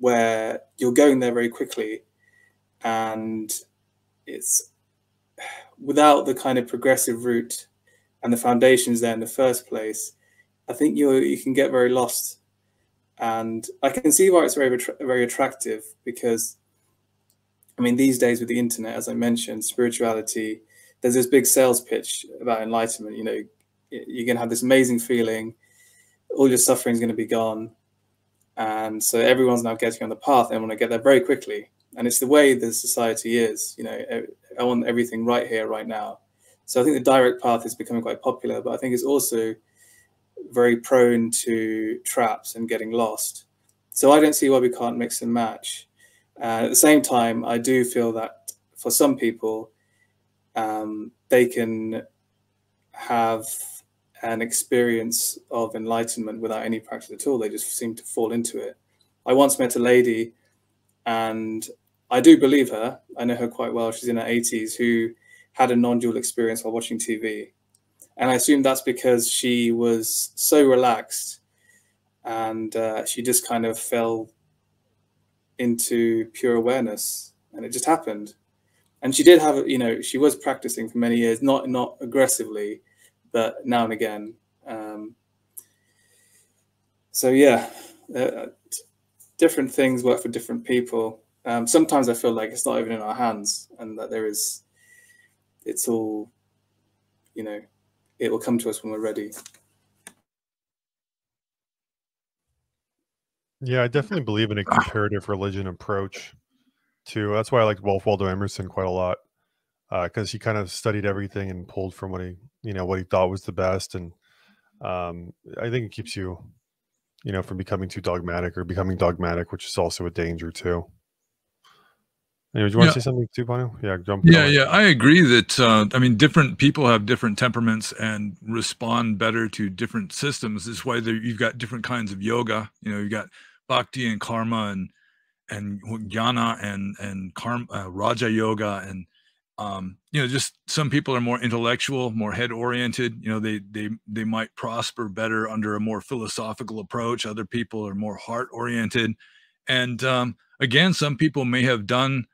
where you're going there very quickly, and it's without the kind of progressive route and the foundations there in the first place. I think you can get very lost, and I can see why it's very attractive, because I mean, these days with the internet, as I mentioned, spirituality, there's this big sales pitch about enlightenment. You know, you're going to have this amazing feeling, all your suffering is going to be gone. And so everyone's now getting on the path and want to get there very quickly. And it's the way the society is, you know, I want everything right here, right now. So I think the direct path is becoming quite popular, but I think it's also very prone to traps and getting lost. So I don't see why we can't mix and match. At the same time, I do feel that for some people, they can have an experience of enlightenment without any practice at all. They just seem to fall into it. I once met a lady, and I do believe her. I know her quite well. She's in her 80s, who had a non-dual experience while watching TV. And I assume that's because she was so relaxed, and she just kind of fell into pure awareness, and it just happened. And she did have, you know, she was practicing for many years, not aggressively, but now and again. So yeah, different things work for different people. Sometimes I feel like it's not even in our hands, and that it's all, you know, it will come to us when we're ready. Yeah, I definitely believe in a comparative religion approach too. That's why I like Ralph Waldo Emerson quite a lot, because he kind of studied everything and pulled from what he thought was the best. And I think it keeps you, from becoming too dogmatic or becoming dogmatic, which is also a danger too. Anyway, do you want to say something too, Pano? Yeah, jump. Yeah, I agree that, I mean, different people have different temperaments and respond better to different systems. This is why you've got different kinds of yoga. You know, you've got bhakti and karma and jnana and karma, Raja yoga, and just some people are more intellectual, more head oriented. You know, they might prosper better under a more philosophical approach. Other people are more heart oriented, and again, some people may have done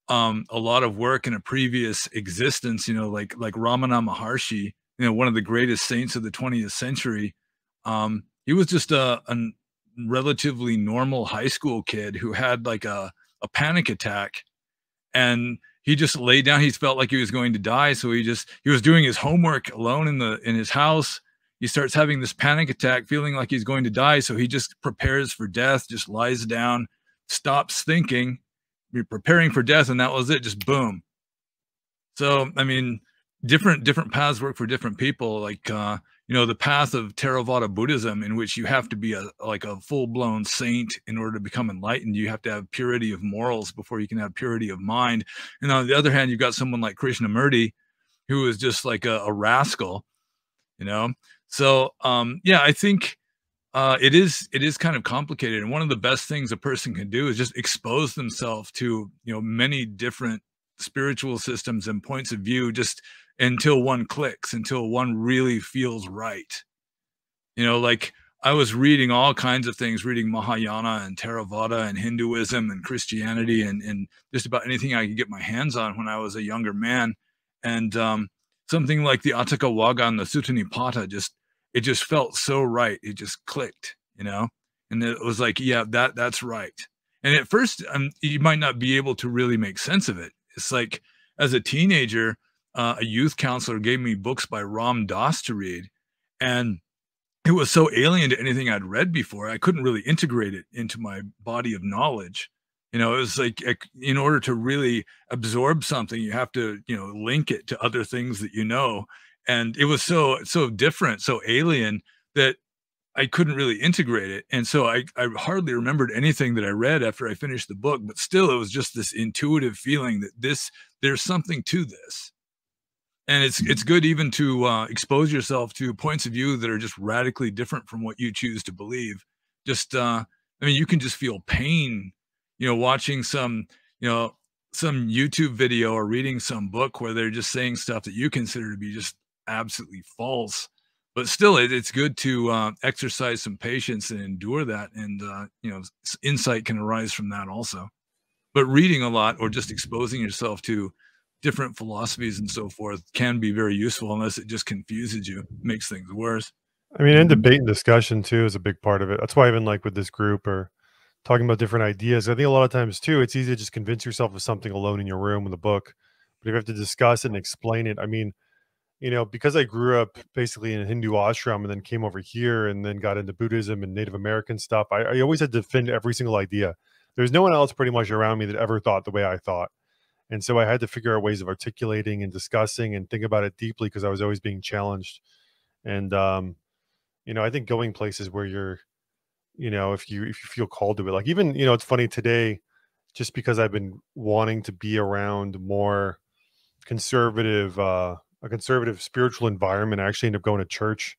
a lot of work in a previous existence. You know, like Ramana Maharshi, one of the greatest saints of the 20th century. He was just a relatively normal high school kid who had like a panic attack, and he just laid down. He felt like he was going to die, so he was doing his homework alone in his house. He starts having this panic attack, feeling like he's going to die, so he just prepares for death, just lies down, stops thinking, you're preparing for death, and that was it. Just boom. So I mean, different paths work for different people. Like the path of Theravada Buddhism, in which you have to be a full-blown saint in order to become enlightened. You have to have purity of morals before you can have purity of mind. And on the other hand, you've got someone like Krishnamurti, who is just like a rascal, So yeah, I think it is kind of complicated. And one of the best things a person can do is just expose themselves to many different spiritual systems and points of view just until one clicks, until one really feels right. You know, like I was reading all kinds of things, reading Mahayana and Theravada and Hinduism and Christianity and just about anything I could get my hands on when I was a younger man. And something like the Atthakavagga and the Sutta Nipata, it just felt so right. It just clicked, you know? And it was like, yeah, that's right. And at first, you might not be able to really make sense of it. It's like, as a teenager, a youth counselor gave me books by Ram Dass to read. And it was so alien to anything I'd read before. I couldn't really integrate it into my body of knowledge. You know, it was like, in order to really absorb something, you have to, you know, link it to other things that you know. And it was so different, so alien, that I couldn't really integrate it. And so I hardly remembered anything that I read after I finished the book, but still it was just this intuitive feeling that there's something to this. And it's good even to expose yourself to points of view that are just radically different from what you choose to believe. Just, I mean, you can just feel pain, you know, watching some YouTube video or reading some book where they're just saying stuff that you consider to be just absolutely false. But still, it's good to exercise some patience and endure that. And, you know, insight can arise from that also. But reading a lot or just exposing yourself to different philosophies and so forth can be very useful, unless it just confuses you, makes things worse. I mean, and debate and discussion too is a big part of it. That's why even like with this group or talking about different ideas, I think a lot of times too, it's easy to just convince yourself of something alone in your room with a book. But if you have to discuss it and explain it, I mean, you know, because I grew up basically in a Hindu ashram and then came over here and then got into Buddhism and Native American stuff, I always had to defend every single idea. There's no one else pretty much around me that ever thought the way I thought. And so I had to figure out ways of articulating and discussing and think about it deeply because I was always being challenged. And, you know, I think going places where you're, you know, if you feel called to it, like even, you know, it's funny today, just because I've been wanting to be around more conservative, a conservative spiritual environment, I actually ended up going to church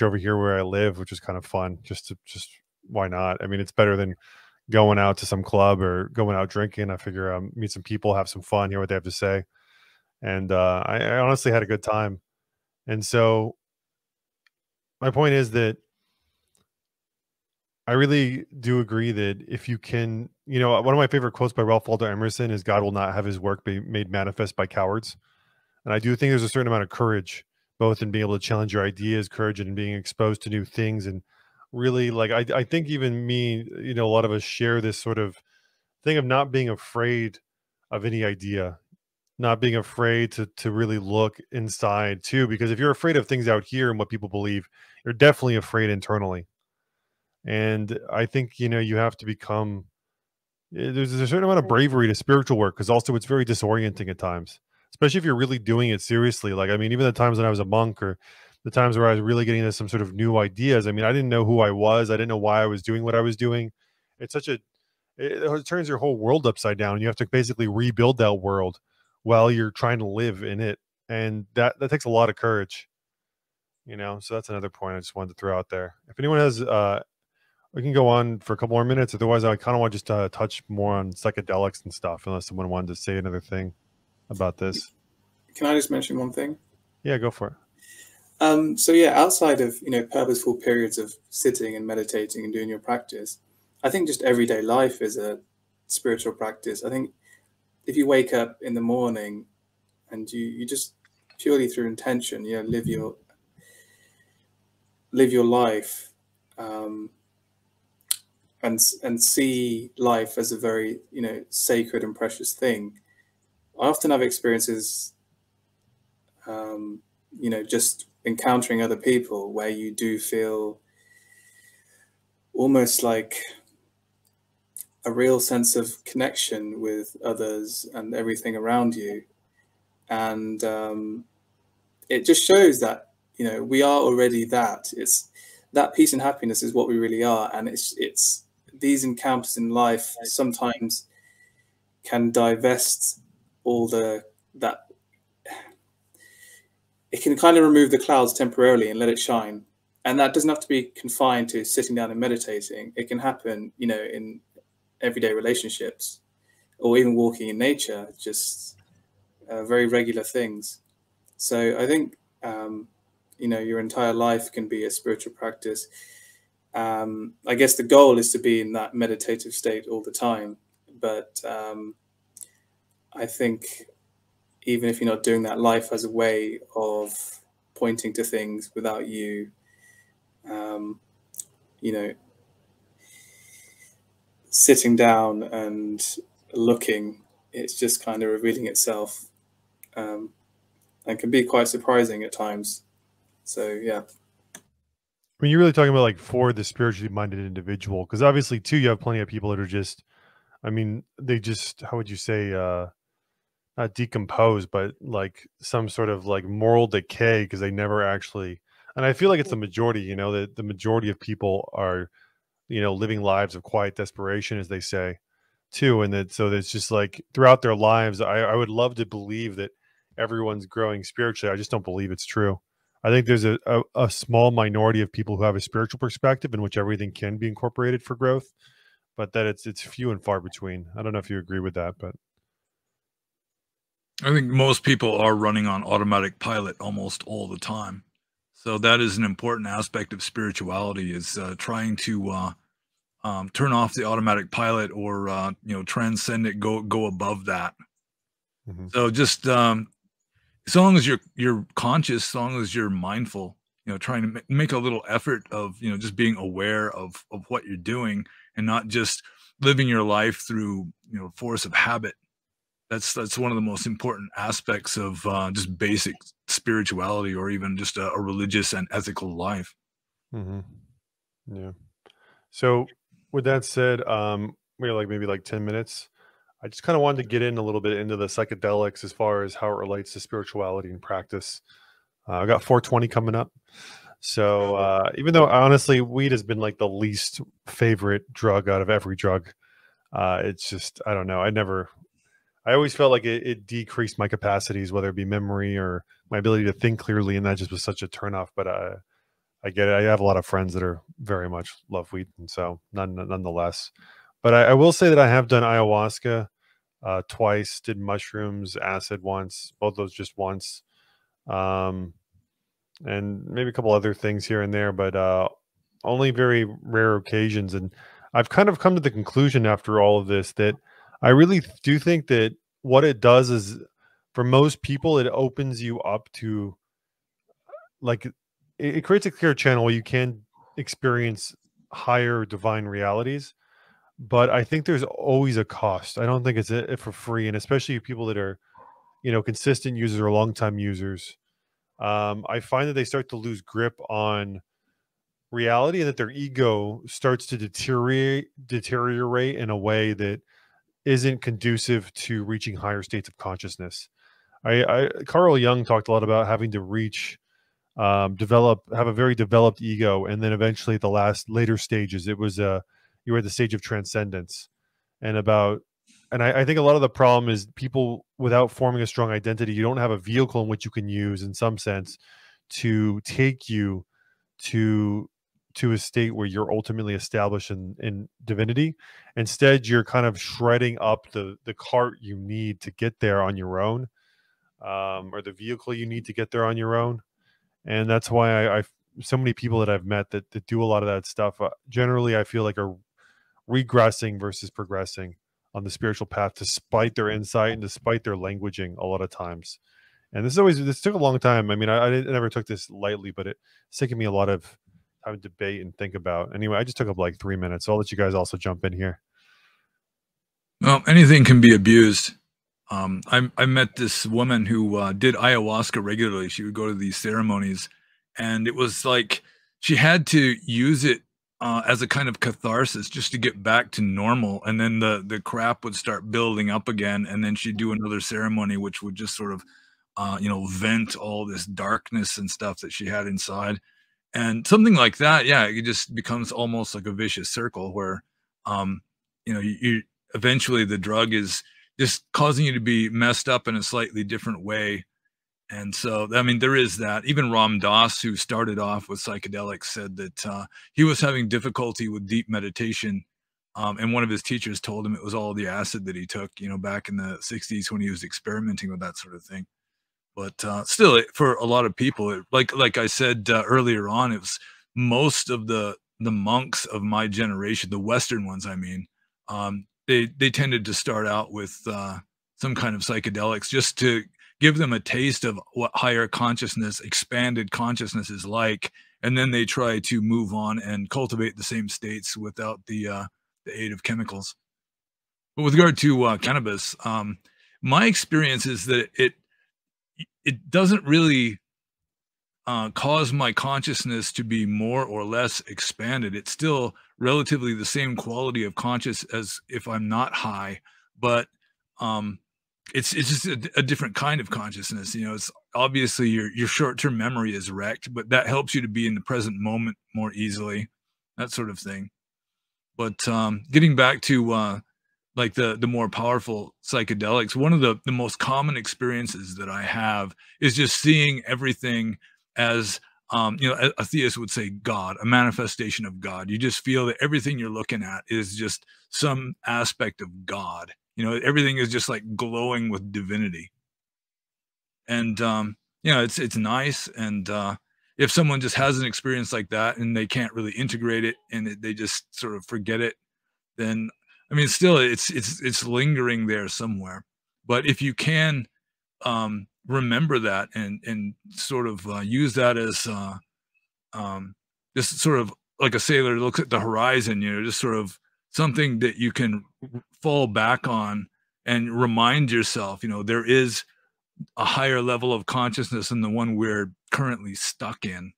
over here where I live, which is kind of fun. Just why not? I mean, it's better than going out to some club or going out drinking. I figure meet some people, have some fun, hear what they have to say. And I honestly had a good time. And so my point is that I really do agree that if you can, you know, one of my favorite quotes by Ralph Waldo Emerson is God will not have his work be made manifest by cowards. And I do think there's a certain amount of courage, both in being able to challenge your ideas, courage in being exposed to new things. And really, like, I think even me, you know, a lot of us share this sort of thing of not being afraid of any idea, not being afraid to really look inside too, because if you're afraid of things out here and what people believe, you're definitely afraid internally. And I think, you know, you have to become, there's a certain amount of bravery to spiritual work, because also it's very disorienting at times, especially if you're really doing it seriously. Like, I mean, even the times when I was a monk or the times where I was really getting into some sort of new ideas, I mean, I didn't know who I was. I didn't know why I was doing what I was doing. It's such a, it turns your whole world upside down. You have to basically rebuild that world while you're trying to live in it. And that takes a lot of courage, you know? So that's another point I just wanted to throw out there. If anyone has, we can go on for a couple more minutes. Otherwise, I kind of want just to touch more on psychedelics and stuff, unless someone wanted to say another thing about this. Can I just mention one thing? Yeah, go for it. So yeah, outside of, you know, purposeful periods of sitting and meditating and doing your practice, I think just everyday life is a spiritual practice. I think if you wake up in the morning and you just purely through intention, you know, live your life, and see life as a very, you know, sacred and precious thing. I often have experiences, you know, just encountering other people where you do feel almost like a real sense of connection with others and everything around you. And it just shows that, you know, we are already that. It's that peace and happiness is what we really are. And it's these encounters in life sometimes can divest all that it can kind of remove the clouds temporarily and let it shine. And that doesn't have to be confined to sitting down and meditating. It can happen, you know, in everyday relationships or even walking in nature. Just very regular things. So I think, you know, your entire life can be a spiritual practice. I guess the goal is to be in that meditative state all the time. But I think even if you're not doing that, life has a way of pointing to things without you, you know, sitting down and looking. It's just kind of revealing itself, and can be quite surprising at times. So yeah. I mean, you're really talking about like for the spiritually minded individual, because obviously too, you have plenty of people that are just, I mean, they just, how would you say, not decompose, but like some sort of like moral decay because they never actually, and I feel like it's the majority, you know, that the majority of people are, you know, living lives of quiet desperation, as they say, too. And that, so it's just like throughout their lives, I would love to believe that everyone's growing spiritually. I just don't believe it's true. I think there's a small minority of people who have a spiritual perspective in which everything can be incorporated for growth, but that it's few and far between. I don't know if you agree with that, but I think most people are running on automatic pilot almost all the time. So that is an important aspect of spirituality, is trying to turn off the automatic pilot, or you know, transcend it, go above that. So just as long as you're conscious, as long as you're mindful, you know, trying to make a little effort of, you know, just being aware of what you're doing, and not just living your life through, you know, force of habit. That's one of the most important aspects of just basic spirituality, or even just a religious and ethical life. Yeah. So with that said, we have like maybe like 10 minutes. I just kind of wanted to get in a little bit into the psychedelics as far as how it relates to spirituality and practice. I got 420 coming up. So even though honestly, weed has been like the least favorite drug out of every drug, it's just, I don't know. I always felt like it decreased my capacities, whether it be memory or my ability to think clearly. And that just was such a turnoff. But I get it. I have a lot of friends that are very much love weed. And so nonetheless, but I will say that I have done ayahuasca twice, did mushrooms, acid once, both those just once. And maybe a couple other things here and there, but only very rare occasions. And I've kind of come to the conclusion after all of this that I really do think that what it does is, for most people, it opens you up to, like, it creates a clear channel where you can experience higher divine realities. But I think there's always a cost. I don't think it's for free, and especially people that are, you know, consistent users or long-time users. I find that they start to lose grip on reality, and that their ego starts to deteriorate in a way that isn't conducive to reaching higher states of consciousness. Carl Jung talked a lot about having to reach, have a very developed ego, and then eventually at the later stages, it was you were at the stage of transcendence, and I think a lot of the problem is people, without forming a strong identity, you don't have a vehicle in which you can use, in some sense, to take you to a state where you're ultimately established in divinity. Instead, you're kind of shredding up the cart you need to get there on your own, or the vehicle you need to get there on your own. And that's why I so many people that I've met that do a lot of that stuff, generally I feel like are regressing versus progressing on the spiritual path, despite their insight and despite their languaging a lot of times. And this took a long time. I mean, I never took this lightly, but it's taken me a lot of time to debate and think about. Anyway, I just took up like 3 minutes, so I'll let you guys also jump in here. Well, anything can be abused. I met this woman who did ayahuasca regularly. She would go to these ceremonies, and it was like she had to use it as a kind of catharsis just to get back to normal. And then the crap would start building up again, and then she'd do another ceremony, which would just sort of, you know, vent all this darkness and stuff that she had inside. And something like that, yeah, it just becomes almost like a vicious circle where, you know, you eventually the drug is just causing you to be messed up in a slightly different way. And so, I mean, there is that. Even Ram Dass, who started off with psychedelics, said that he was having difficulty with deep meditation And one of his teachers told him it was all the acid that he took, back in the 60s when he was experimenting with that sort of thing. But still, for a lot of people, like I said earlier on, it was most of the monks of my generation, the Western ones, I mean, they tended to start out with some kind of psychedelics just to give them a taste of what higher consciousness, expanded consciousness is like, and then they try to move on and cultivate the same states without the aid of chemicals. But with regard to cannabis, my experience is that it doesn't really cause my consciousness to be more or less expanded. It's still relatively the same quality of conscious as if I'm not high, but it's just a different kind of consciousness. It's obviously your short-term memory is wrecked, but that helps you to be in the present moment more easily, that sort of thing. But getting back to like the more powerful psychedelics, one of the most common experiences that I have is just seeing everything as a theist would say God, a manifestation of God. You just feel that everything you're looking at is just some aspect of God. Everything is just like glowing with divinity. And it's nice. And if someone just has an experience like that and they can't really integrate it and they just sort of forget it, then I mean, still it's lingering there somewhere. But if you can remember that and sort of use that as just sort of like a sailor looks at the horizon, just sort of something that you can fall back on and remind yourself, there is a higher level of consciousness than the one we're currently stuck in.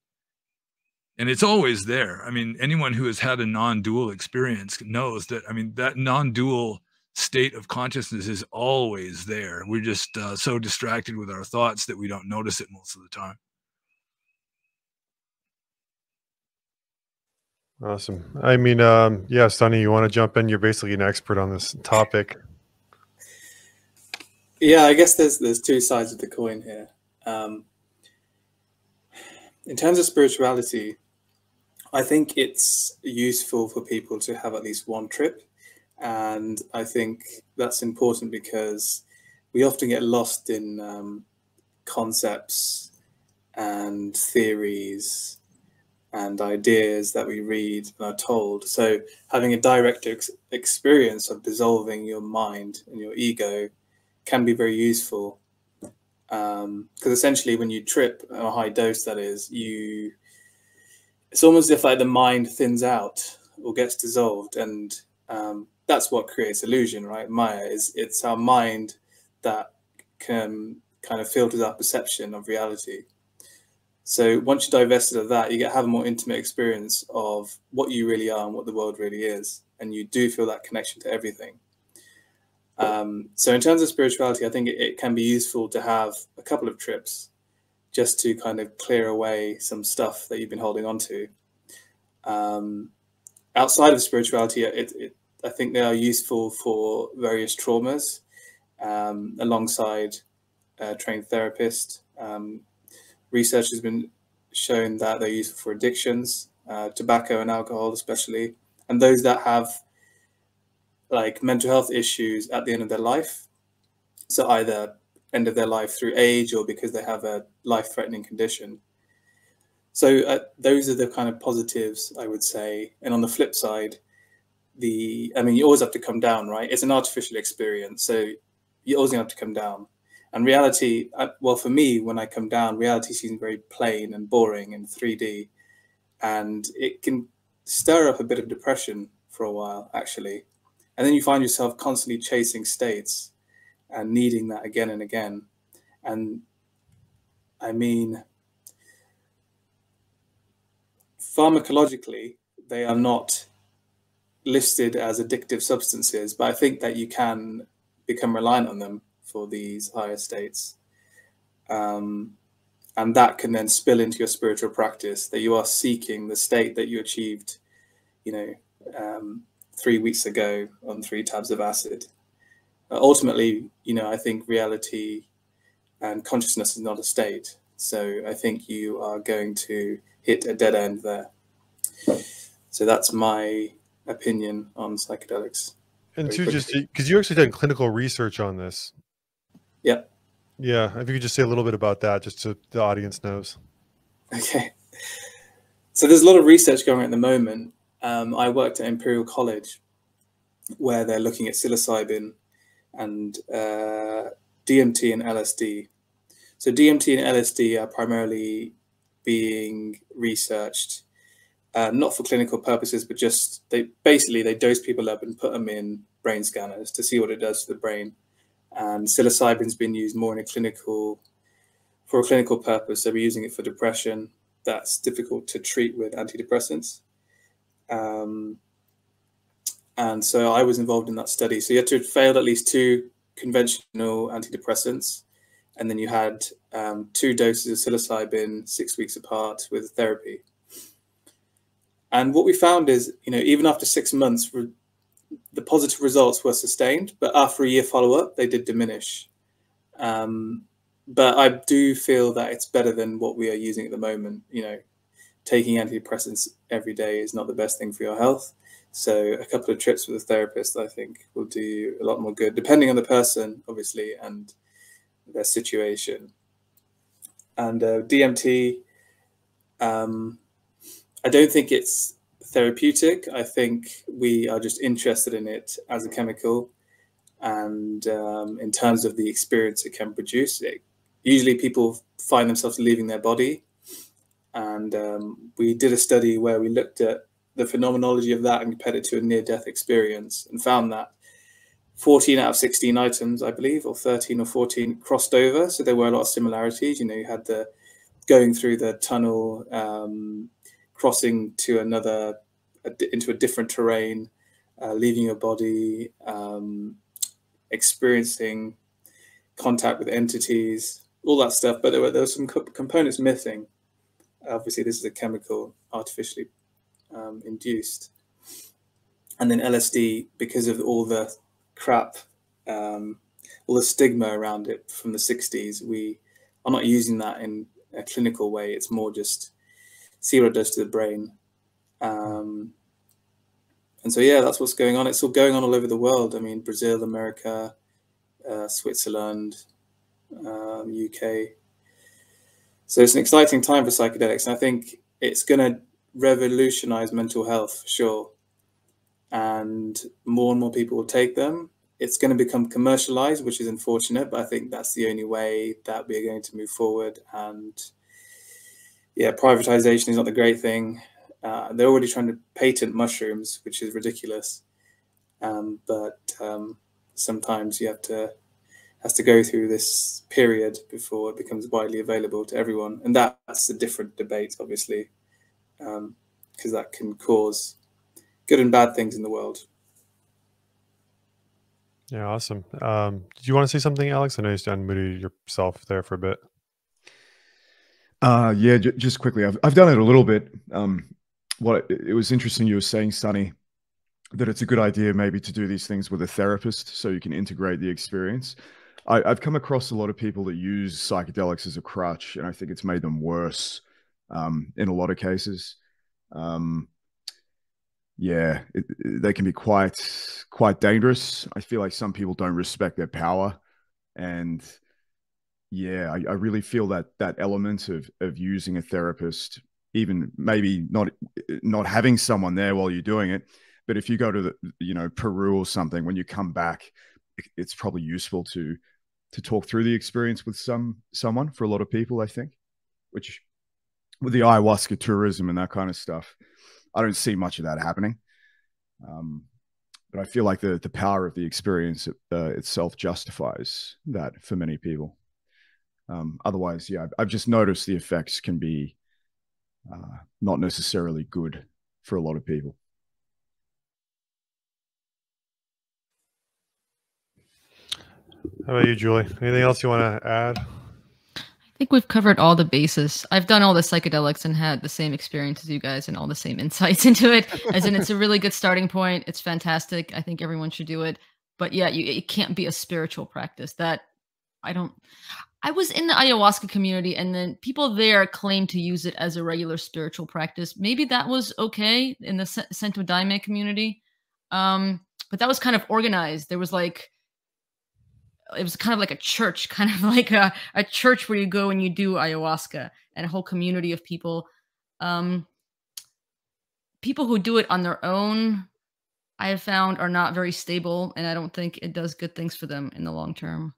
And it's always there. I mean, anyone who has had a non-dual experience knows that, I mean, that non-dual state of consciousness is always there. We're just so distracted with our thoughts that we don't notice it most of the time. Awesome. I mean, yeah, Sonny, you want to jump in? You're basically an expert on this topic. Yeah, I guess there's two sides of the coin here. In terms of spirituality, I think it's useful for people to have at least one trip. And I think that's important because we often get lost in concepts and theories and ideas that we read and are told. So having a direct experience of dissolving your mind and your ego can be very useful. Because essentially when you trip at a high dose, that is, it's almost as if like the mind thins out or gets dissolved, and that's what creates illusion, right? Maya it's our mind that can kind of filters our perception of reality. So once you're divested of that, you have a more intimate experience of what you really are and what the world really is, and you do feel that connection to everything. So in terms of spirituality, I think it can be useful to have a couple of trips just to kind of clear away some stuff that you've been holding on to. Outside of spirituality, I think they are useful for various traumas, alongside trained therapists. Research has been shown that they're useful for addictions, tobacco and alcohol especially, and those that have like mental health issues at the end of their life. So either end of their life through age or because they have a life-threatening condition. So those are the kind of positives, I would say. And on the flip side, you always have to come down, right? It's an artificial experience, so you always have to come down. And reality, well, for me, when I come down, reality seems very plain and boring and 3D. And it can stir up a bit of depression for a while, actually. And then you find yourself constantly chasing states and needing that again and again. And I mean, pharmacologically, they are not listed as addictive substances, but I think that you can become reliant on them for these higher states. And that can then spill into your spiritual practice, that you are seeking the state that you achieved, 3 weeks ago on 3 tabs of acid. Ultimately, I think reality and consciousness is not a state. So I think you are going to hit a dead end there. So that's my opinion on psychedelics. And two, just because you actually done clinical research on this. Yeah. Yeah. If you could just say a little bit about that, just so the audience knows. Okay. So there's a lot of research going on at the moment. I worked at Imperial College, where they're looking at psilocybin and DMT and LSD. So DMT and LSD are primarily being researched, not for clinical purposes, but just they dose people up and put them in brain scanners to see what it does to the brain. And psilocybin's been used more in for a clinical purpose. So we're using it for depression that's difficult to treat with antidepressants. And so I was involved in that study. So you had to have failed at least 2 conventional antidepressants. And then you had 2 doses of psilocybin 6 weeks apart with therapy. And what we found is, even after 6 months, the positive results were sustained, but after a year follow-up, they did diminish. But I do feel that it's better than what we are using at the moment. Taking antidepressants every day is not the best thing for your health. So a couple of trips with a therapist, I think, will do a lot more good, depending on the person, obviously, and their situation. And DMT, I don't think it's therapeutic. I think we are just interested in it as a chemical, and in terms of the experience it can produce. Usually people find themselves leaving their body, and we did a study where we looked at the phenomenology of that and compared it to a near-death experience, and found that 14 out of 16 items, I believe, or 13 or 14 crossed over. So there were a lot of similarities. You had the going through the tunnel, crossing to into a different terrain, leaving your body, experiencing contact with entities, all that stuff. But there were some components missing. Obviously, this is a chemical, artificially induced. And then LSD, because of all the crap, all the stigma around it from the 60s, we are not using that in a clinical way. It's more just see what it does to the brain. And so, yeah, that's what's going on. It's all going on all over the world. I mean, Brazil, America, Switzerland, UK. So it's an exciting time for psychedelics. And I think it's going to revolutionize mental health, for sure. And more people will take them. It's going to become commercialized, which is unfortunate, but I think that's the only way that we're going to move forward. And yeah, privatization is not the great thing. They're already trying to patent mushrooms, which is ridiculous. But sometimes you has to go through this period before it becomes widely available to everyone. And that's a different debate, obviously, because that can cause good and bad things in the world. Yeah, awesome. Do you want to say something, Alex? I know you unmuted yourself there for a bit. Yeah, just quickly. I've done it a little bit. It was interesting you were saying, Sonny, that it's a good idea maybe to do these things with a therapist so you can integrate the experience. I've come across a lot of people that use psychedelics as a crutch, and I think it's made them worse in a lot of cases. Yeah, they can be quite dangerous. I feel like some people don't respect their power, and yeah, I really feel that element of using a therapist, even maybe not having someone there while you're doing it, but if you go to Peru or something, when you come back, it's probably useful to talk through the experience with someone. For a lot of people, I think, which with the ayahuasca tourism and that kind of stuff, I don't see much of that happening. But I feel like the power of the experience itself justifies that for many people. Otherwise, yeah, I've just noticed the effects can be not necessarily good for a lot of people. How about you, Julie? Anything else you want to add? I think we've covered all the bases. I've done all the psychedelics and had the same experience as you guys and all the same insights into it. As in, it's a really good starting point. It's fantastic. I think everyone should do it. But yeah, it can't be a spiritual practice. That I was in the ayahuasca community, and then people there claim to use it as a regular spiritual practice. Maybe that was okay in the Santo Daime community. But that was kind of organized. There was like, it was kind of like a church, kind of like a church where you go and you do ayahuasca, and a whole community of people. People who do it on their own, I have found, are not very stable, and I don't think it does good things for them in the long term.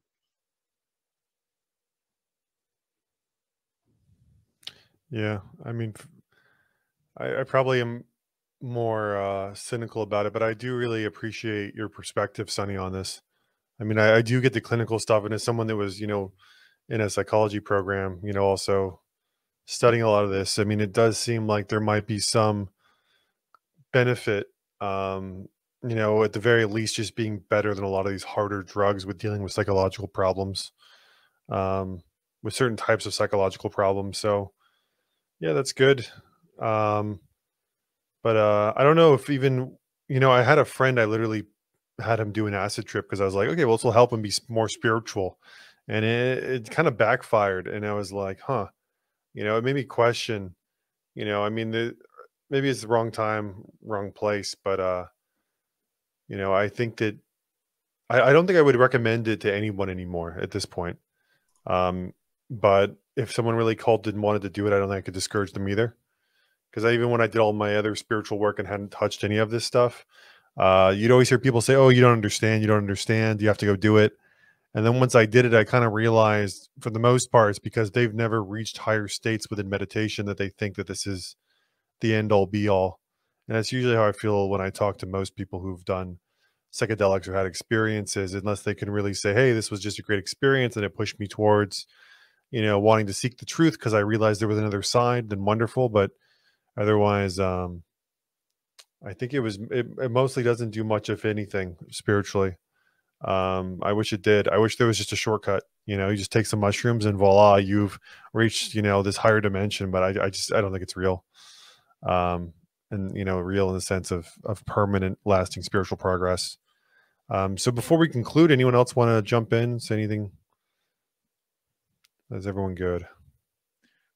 Yeah, I mean, I probably am more cynical about it, but I do really appreciate your perspective, Sonny, on this. I mean, I do get the clinical stuff, and as someone that was, in a psychology program, also studying a lot of this, I mean, it does seem like there might be some benefit, at the very least, just being better than a lot of these harder drugs with dealing with psychological problems, with certain types of psychological problems. So, yeah, that's good. Um, but I don't know if even, I had a friend, I literally had him do an acid trip because I was like, okay, well, this will help him be more spiritual. And it kind of backfired. And I was like, huh, it made me question, I mean, maybe it's the wrong time, wrong place, but, I think that I don't think I would recommend it to anyone anymore at this point. But if someone really called and wanted to do it, I don't think I could discourage them either. Because even when I did all my other spiritual work and hadn't touched any of this stuff, you'd always hear people say, "Oh, you don't understand. You don't understand. You have to go do it." And then once I did it, I kind of realized, for the most part, it's because they've never reached higher states within meditation that they think that this is the end all be all. And that's usually how I feel when I talk to most people who've done psychedelics or had experiences, unless they can really say, hey, this was just a great experience and it pushed me towards, wanting to seek the truth because I realized there was another side, then wonderful. But otherwise, I think it mostly doesn't do much, if anything, spiritually. I wish it did. I wish there was just a shortcut. You just take some mushrooms and voila, you've reached, this higher dimension. But I don't think it's real. And real in the sense of permanent, lasting spiritual progress. So before we conclude, anyone else want to jump in, say anything? Is everyone good?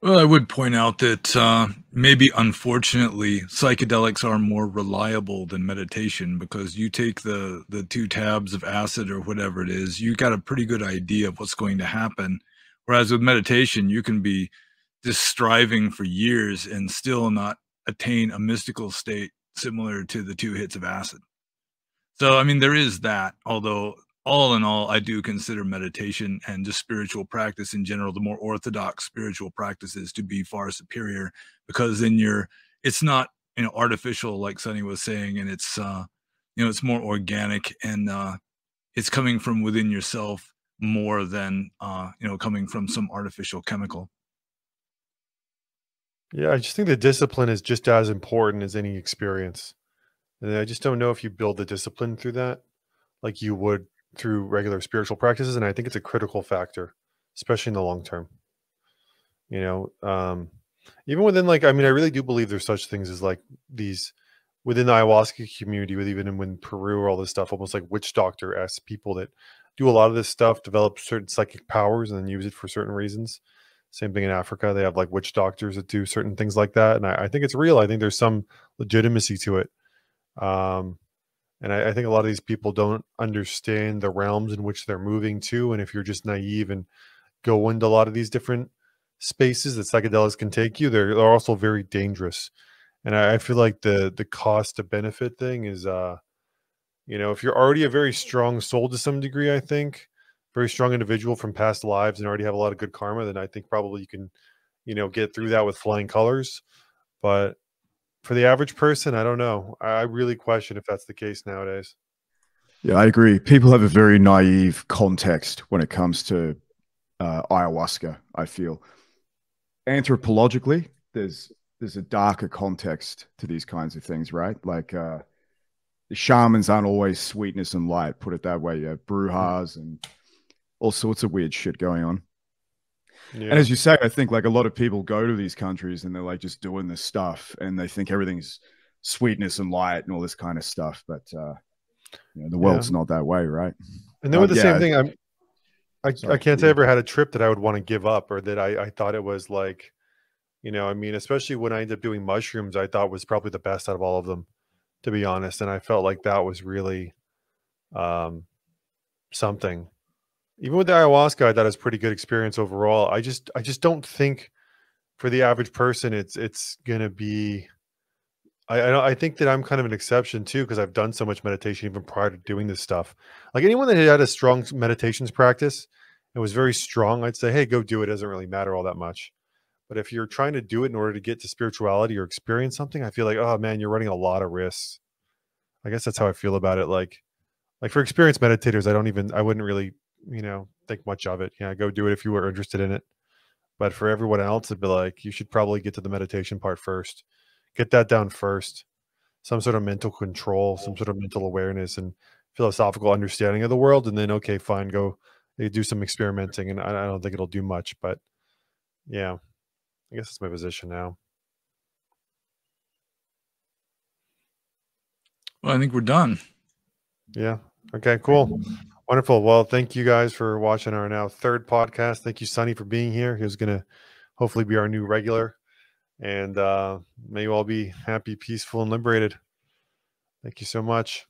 Well, I would point out that maybe, unfortunately, psychedelics are more reliable than meditation, because you take the 2 tabs of acid or whatever it is, you got a pretty good idea of what's going to happen. Whereas with meditation, you can be just striving for years and still not attain a mystical state similar to the 2 hits of acid. So, I mean, there is that, although all in all, I do consider meditation and just spiritual practice in general, the more orthodox spiritual practices, to be far superior, because then it's not, artificial, like Sonny was saying, and it's, it's more organic, and it's coming from within yourself more than, coming from some artificial chemical. Yeah, I just think the discipline is just as important as any experience. And I just don't know if you build the discipline through that like you would through regular spiritual practices. And I think it's a critical factor, especially in the long term. Even within, I really do believe there's such things as these within the ayahuasca community, with even in Peru or all this stuff, almost like witch doctor-esque people that do a lot of this stuff, develop certain psychic powers and then use it for certain reasons. Same thing in Africa. They have witch doctors that do certain things like that. And I think it's real. I think there's some legitimacy to it. And I think a lot of these people don't understand the realms in which they're moving to. And if you're just naive and go into a lot of these different spaces that psychedelics can take you, they're also very dangerous. And I feel like the cost to benefit thing is, if you're already a very strong soul to some degree, I think, very strong individual from past lives and already have a lot of good karma, then I think probably you can, get through that with flying colors. But for the average person, I don't know. I really question if that's the case nowadays. Yeah, I agree. People have a very naive context when it comes to ayahuasca, I feel. Anthropologically, there's a darker context to these kinds of things, right? The shamans aren't always sweetness and light, put it that way. You have brujas and all sorts of weird shit going on. Yeah. And as you say, I think a lot of people go to these countries and they're just doing this stuff and they think everything's sweetness and light and all this kind of stuff. But the world's not that way, right? And then with the same thing, I can't say I ever had a trip that I would want to give up, or that I thought it was like, you know, I mean, especially when I ended up doing mushrooms, I thought was probably the best out of all of them, to be honest. And I felt like that was really something. Even with the ayahuasca, I thought it was pretty good experience overall. I just don't think for the average person it's gonna be. I think that I'm kind of an exception too, because I've done so much meditation even prior to doing this stuff. Like anyone that had a strong meditations practice and was very strong, I'd say, hey, go do it. It doesn't really matter all that much. But if you're trying to do it in order to get to spirituality or experience something, I feel like, oh man, you're running a lot of risks. I guess that's how I feel about it. Like for experienced meditators, I wouldn't really, you know, think much of it. Yeah, go do it if you were interested in it. But for everyone else, it'd be like, you should probably get to the meditation part first. Get that down first. Some sort of mental control, some sort of mental awareness and philosophical understanding of the world. And then, okay, fine, go do some experimenting. And I don't think it'll do much, but yeah, I guess that's my position now. Well, I think we're done. Yeah. Okay, cool. Wonderful. Well, thank you guys for watching our now third podcast. Thank you, Sonny, for being here. He was going to hopefully be our new regular. And may you all be happy, peaceful, and liberated. Thank you so much.